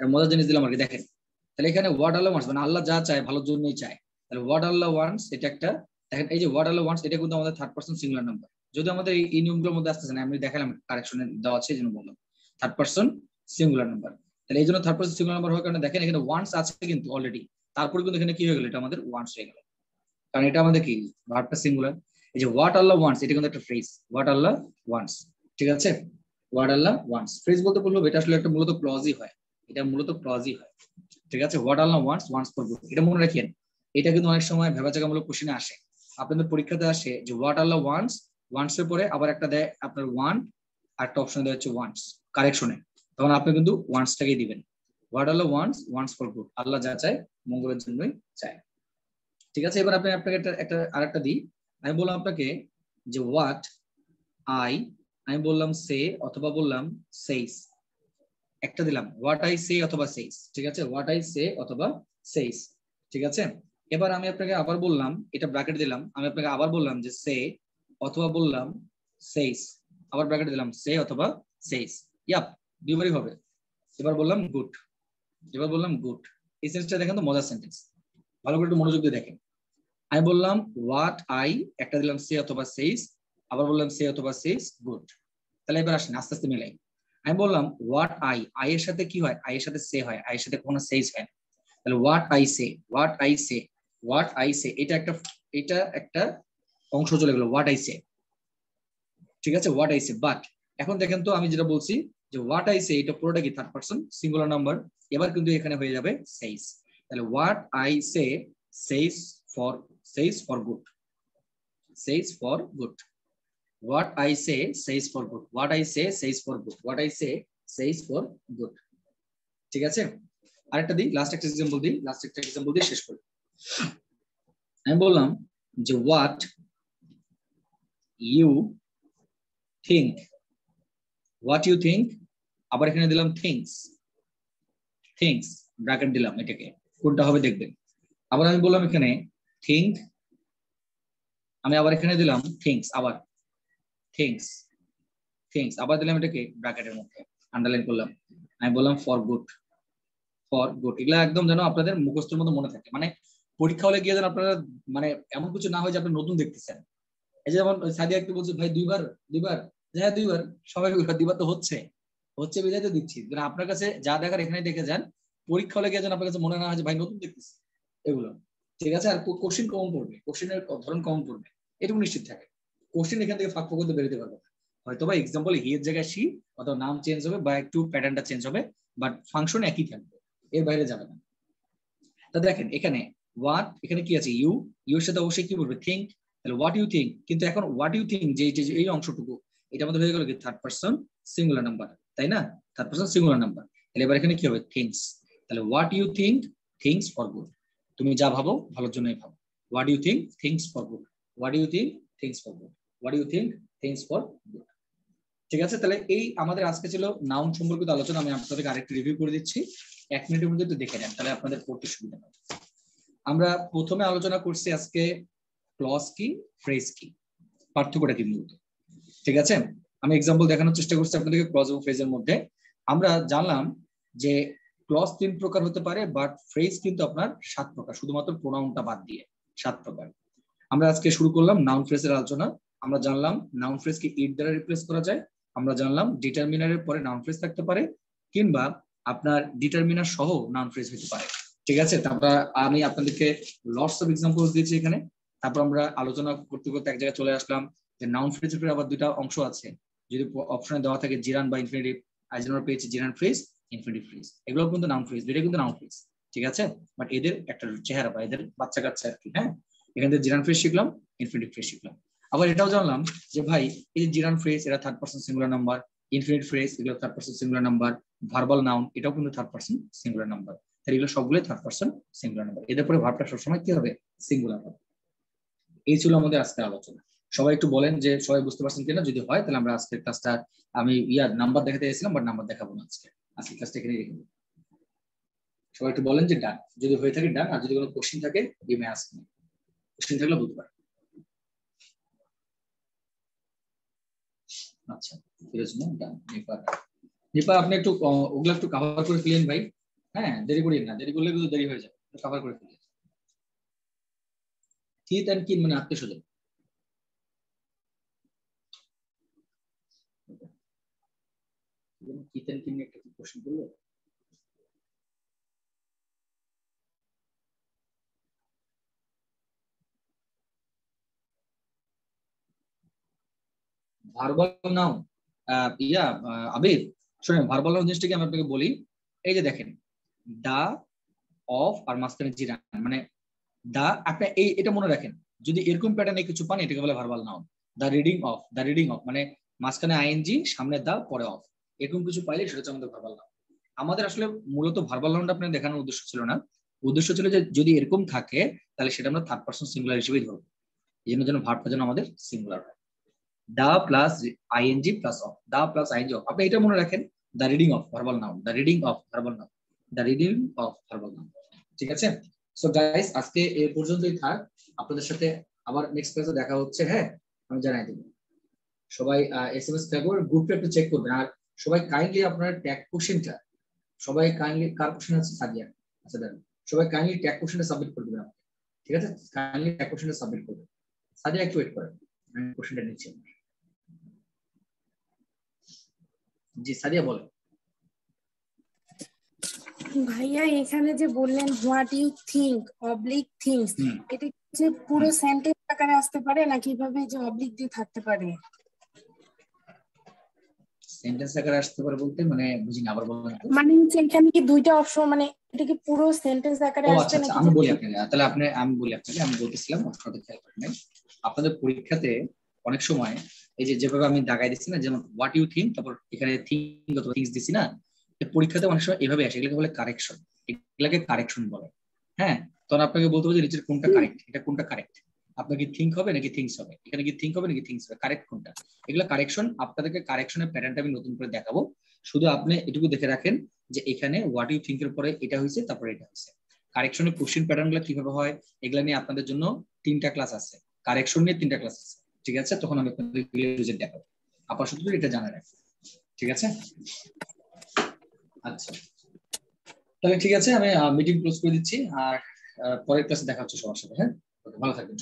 মজার জিনিস দিলাম আর কি, দেখেন তাহলে এখানে হোয়াট আল্লাহ ওয়ান্টস মানে আল্লাহ যা চায় ভালোর জন্যই চায়, তাহলে হোয়াট আল্লাহ ওয়ান্টস এটা একটা, দেখেন এই যে হোয়াট আল্লাহ ওয়ান্টস এটা কিন্তু আমাদের থার্ড পারসন সিঙ্গুলার নাম্বার, যদি আমাদের এই নিয়মগুলোর মধ্যে আসতেছে না, আমি দেখালাম কারেকশনে দেওয়া আছে এই জন্য বললাম থার্ড পারসন সিঙ্গুলার নাম্বার, তাহলে এই জন্য থার্ড পারসন সিঙ্গুলার নাম্বার হওয়ার কারণে দেখেন এখানে ওয়ান্টস আছে কিন্তু অলরেডি, তারপরে কিন্তু এখানে কি হয়ে গেল, এটা আমাদের ওয়ান্টস হয়ে গেল, কারণ এটা আমাদের কি ভার্বটা সিঙ্গুলার। এই যে হোয়াট আল্লাহ ওয়ান্টস এটা কিন্তু একটা ফ্রেজ, হোয়াট আল্লাহ ওয়ান্টস, ঠিক আছে, হোয়াট আল্লাহ ওয়ান্টস, ফ্রেজ বলতে বলবো এটা আসলে একটা মূলত ক্লজই হয়, এটা মূলত ক্লজই হয়, ঠিক আছে, what Allah wants, wants for good, এটা মনে রাখেন, এটা কিন্তু অনেক সময় ভেবাচাকামূলক কোশ্চেনে আসে, আপনাদের পরীক্ষাতে আসে যে হোয়াট আল্লাহ ওয়ান্টস, ওয়ান্টস এর পরে আবার একটা দেয় আপনার ওয়ান, আর একটা অপশন দেওয়া হচ্ছে ওয়ান্টস কারেকশনে, তখন আপনি কিন্তু ওয়ান্টসটাকেই দিবেন, what Allah wants, wants for good, Allah যা চায় মঙ্গলের জন্যই চায়, ঠিক আছে। এবার আপনি আপনাকে একটা আরেকটা দিই, আমি বললাম আপনাকে যে হোয়াট আই, আমি বললাম সে অথবা বললাম সেইস, একটা দিলাম হোয়াট আই সে অথবা সেইস, ঠিক আছে, হোয়াট আই সে অথবা সেইস, ঠিক আছে। এবার আমি আপনাকে আবার বললাম, এটা ব্র্যাকেট দিলাম, আমি আপনাকে আবার বললাম যে সে অথবা বললাম সেইস, আবার ব্র্যাকেট দিলাম সে অথবা সেইস, ইয়াপ দুইবারই হবে। এবার বললাম গুড, এবার বললাম গুড, এই সেন্টেন্সটা দেখেন তো মজার সেন্টেন্স, ভালো করে একটু মনোযোগ দিয়ে দেখেন, আমি বললাম হোয়াট আই, একটা দিলাম সে অথবা সেইস, আবার বললাম সে অথবা সেইস গুড, তাহলে এবার আসেন আস্তে আস্তে মিলাই, আমি বললাম হোয়াট আই, আই এর সাথে কি হয়, আই এর সাথে সে হয়, আই এর সাথে কখনো সেইস হয় না, তাহলে what I say, what I say, what I say, এটা একটা অংশ চলে গেল হোয়াট আই সে, ঠিক আছে, হোয়াট আই সে, বাট এখন দেখেন তো আমি যেটা বলছি যে হোয়াট আই সে এটা পুরোটা কি থার্ড পারসন সিঙ্গুলার নাম্বার, এবার কিন্তু এখানে হয়ে যাবে সেইস, তাহলে what I say says for, says for good, says for good, what I say says for good, what I say says for good, what I say says for good, ঠিক আছে। আরেকটা দিই, লাস্ট একটা example দিই, last একটা example দিয়ে শেষ করি, আমি বললাম যে what you think, what you think, আবার এখানে দিলাম things, things ব্র্যাকেট দিলাম, এটাকে কোনটা হবে দেখবেন, আবার আমি বললাম এখানে think, আমি আবার এখানে দিলাম things, আবার things, things আবার দিলাম এটাকে ব্র্যাকেটের মধ্যে আন্ডারলাইন করলাম, আমি বললাম ফর গুড, ফর গুড, এগুলা একদম যেন আপনাদের মুখস্থের মতো মনে থাকে, মানে পরীক্ষা হলে গিয়ে যেন আপনারা মানে এমন কিছু না হয় যে আপনি নতুন দেখতেছেন, এই যে যেমন সাদিয়া একটু বলছে ভাই দুইবার, দুইবার, হ্যাঁ দুইবার, সবাই দুইবার তো হচ্ছে, হচ্ছে বিদায় তো দিচ্ছি, আপনার কাছে যা দেখার এখানে দেখে যান, পরীক্ষা হলে গিয়ে যেন আপনার কাছে মনে না হয় যে ভাই নতুন দেখতেছি এগুলো, ঠিক আছে। আর কোশ্চিন কমন পড়বে, কোশ্চিনের ধরন কমন পড়বে, এটুকু নিশ্চিত থাকে, কোশ্চিন এখান থেকে ফাঁক করতে বেরোতে পারবে না, হয়তো বা এক্সাম্পল হি এর জায়গায় সি অথবা নাম চেঞ্জ হবে বা একটু প্যাটার্নটা চেঞ্জ হবে, বাট ফাংশন একই থাকবে, এর বাইরে যাবে না। তা দেখেন এখানে হোয়াট, এখানে কি আছে ইউ, ইউ এর সাথে অবশ্যই কি বলবে থিঙ্ক, তাহলে হোয়াট ইউ থিঙ্ক, কিন্তু এখন হোয়াট ইউ থিঙ্ক যে এই অংশটুকু এটা আমাদের হয়ে গেল কি থার্ড পারসন সিঙ্গুলার নাম্বার, তাই না, থার্ড পারসন সিঙ্গুলার নাম্বার, তাহলে এবার এখানে কি হবে থিংস, তাহলে what you think things for good, তুমি যা ভাবো ভালোর জন্যই ভাবো, what you think things for good, what you think things for good, what you think things for good, ঠিক আছে। তাহলে এই আমাদের আজকে ছিল নাউন সম্পর্কিত আলোচনা, আমি আপনাদেরকে আরেকটু রিভিউ করে দিচ্ছি, 1 মিনিটের মধ্যে একটু দেখে নেন, তাহলে আপনাদের পড়তে সুবিধা হবে। আমরা প্রথমে আলোচনা করছি আজকে ক্লজ কি, ফ্রেজ কি, পার্থক্যটা কি মূলত। ঠিক আছে, আমি এক্সাম্পল দেখানোর চেষ্টা করছি আপনাদেরকে ক্লজ এবং ফ্রেজের মধ্যে। আমরা জানলাম যে ক্লজ 3 প্রকার হতে পারে, বাট ফ্রেজ কিন্তু আপনার 7 প্রকার, শুধুমাত্র প্রোনাউনটা বাদ দিয়ে 7 প্রকার। আমরা আজকে শুরু করলাম নাউন ফ্রেজের আলোচনা। আমরা জানলাম নাউন ফ্রেজকে ইট দ্বারা রিপ্লেস করা যায়। আমরা জানলাম ডিটারমিনারের পরে নাউন ফ্রেজ থাকতে পারে, কিংবা আপনার ডিটারমিনার সহ নাউন ফ্রেজ হতে পারে। ঠিক আছে, তারপর আমি আপনাদেরকে লটস অফ এক্সাম্পল দিয়েছি এখানে। তারপর আমরা আলোচনা করতে করতে এক জায়গায় চলে আসলাম যে নাউন ফ্রেজের আবার দুইটা অংশ আছে, যদি অপশনে দেওয়া থাকে জিরান বা ইনফিনিটিভ। আজ আমরা পেয়েছি জিরান ফ্রেজ, ইনফিনিটিভ ফ্রেজ, এগুলো কিন্তু নাউন ফ্রেজ, দুইটা কিন্তু নাউন ফ্রেজ। ঠিক আছে, বাট এদের একটা চেহারা বা এদের বাচ্চা কাচ্চা আর কি। হ্যাঁ, এখান থেকে জিরান ফ্রেজ শিখলাম, ইনফিনিটিভ ফ্রেজ শিখলাম। আবার এটাও জানলাম যে ভাই এই যে জিরান ফ্রেজ এরা third person singular number, infinite phrase এগুলো third person singular number, verbal noun এটাও কিন্তু থার্ড পারসন সিঙ্গুলার নাম্বার। এগুলো সবগুলো থার্ড পারসন সিঙ্গুলার নাম্বার, এদের পরে ভার্বটা সবসময় কি হবে, সিঙ্গুলার হবে। এই ছিল আমাদের আজকের আলোচনা। সবাই একটু বলেন যে সবাই বুঝতে পারছেন কিনা, যদি হয় তাহলে আমরা আজকের ক্লাসটা, আমি নাম্বার দেখাতে এসেছিলাম বাট নাম্বার দেখাবো না আজকে, আজকের ক্লাসটা এখানে রেখে দেবো। সবাই একটু বলেন যে ডান, যদি হয়ে থাকে ডান, আর যদি কোনো কোশ্চেন থাকে you may ask me, question থাকলে বলতে পারেন। আচ্ছা নিপা আপনি একটু ওগুলো একটু কভার করে ফেলেন ভাই। হ্যাঁ, দেরি করি না, দেরি করলে কিন্তু দেরি হয়ে যায়, কভার করে ফেলেন। কিথ এন্ড কিন মানে আত্মীয় স্বজন। কিথ এন্ড কিন একটা কোশ্চেন করলো। ভার্বাল নাউন আবির শুনেন, ভার্বাল নাউন জিনিসটা কি আমি আপনাকে বলি। এই যে দেখেন দা, অফ আর মাঝখানে জিরান, মানে দা, আপনি এটা মনে রাখেন, যদি এরকম প্যাটার্নে কিছু পান এটাকে বলে verbal noun. The reading of, the reading of মানে মাঝখানে আইএনজি, সামনে দা, পরে অফ, এরকম কিছু পাইলে সেটা হচ্ছে আমাদের ভার্বাল নাউন। আমাদের আসলে মূলত ভার্বাল নাউনটা আপনার দেখানোর উদ্দেশ্য ছিল না, উদ্দেশ্য ছিল যে যদি এরকম থাকে তাহলে সেটা আমরা থার্ড পারসন সিঙ্গুলার হিসেবেই ধরবো, এই জন্য যেন ভার্বটা যেন আমাদের সিঙ্গুলার হয়। The plus ING plus of, the plus ING of, আপনি এটা মনে রাখেন, the reading of verbal noun, the reading of verbal noun, the reading of verbal noun. ঠিক আছে, সো গাইস আজকে এই পর্যন্তই থাক, আপনাদের সাথে আবার নেক্সট ক্লাসে দেখা হচ্ছে। হ্যাঁ, আমি জানাই দেব। সবাই এসএমএস থাকবে, গ্রুপটা একটু চেক করবেন। আর সবাই কাইন্ডলি আপনার ট্যাগ কোশ্চেনটা, সবাই কাইন্ডলি, কার কোশ্চেন আছে সাদিয়া, আচ্ছা দেন, সবাই কাইন্ডলি ট্যাগ কোশ্চেনটা সাবমিট করে দিবেন আপনি। ঠিক আছে, কাইন্ডলি ট্যাগ কোশ্চেনটা সাবমিট করবেন। সাদিয়া একটু ওয়েট করেন, আমি কোশ্চেনটা নিচ্ছি। জি সাদিয়া বলেন। ভাইয়া এখানে যে বললেন what you think oblique things, এটা যে পুরো সেন্টেন্স আকারে আসতে পারে না কিভাবে যে অবলিক দিয়ে থাকতে পারে? সেন্টেন্স আকারে আসতে পারে বলতে মানে বুঝিনি, আবার বলবেন তো। মানে এখানে কি দুইটা অপশন, মানে এটা কি পুরো সেন্টেন্স আকারে আসবে নাকি? আমি বলি আপনাকে, তাহলে আমি বলতেছিলাম আপনাদের খেয়াল করেন, আপনাদের পরীক্ষাতে অনেক সময় এই যে যেভাবে আমি দাগাই দিচ্ছি না, যেমন হোয়াট ইউ থিঙ্ক, তারপর এখানে থিঙ্ক অথবা থিংস দিচ্ছি না, পরীক্ষাতে অনেক সময় এভাবে আসে, এগুলোকে বলে কারেকশন, এগুলোকে কারেকশন বলে। হ্যাঁ, তখন আপনাকে বলতে হবে যে নিচের কোনটা কারেক্ট, এটা কোনটা কারেক্ট, আপনার কি থিঙ্ক হবে নাকি থিংস হবে, এখানে কি থিঙ্ক হবে নাকি থিংস হবে, কারেক্ট কোনটা। এগুলো কারেকশন, আপনাদেরকে কারেকশনের প্যাটার্নটা আমি নতুন করে দেখাবো। শুধু আপনি এটুকু দেখে রাখেন যে এখানে হোয়াট ইউ থিঙ্ক এর পরে এটা হয়েছে, তারপরে এটা হয়েছে। কারেকশনের কোশ্চেন প্যাটার্ন গুলো কিভাবে হয় এগুলা নিয়ে আপনাদের জন্য 3টা ক্লাস আছে, কারেকশন নিয়ে 3টা ক্লাস আছে। ঠিক আছে, তখন আমি আপনাদের দেখাবো, আপাতত এটা জানা রাখবেন। ঠিক আছে, আচ্ছা তাহলে ঠিক আছে, আমি মিটিং ক্লোজ করে দিচ্ছি, আর পরের ক্লাসে দেখা হচ্ছে সবার সাথে। হ্যাঁ, ভালো থাকবেন।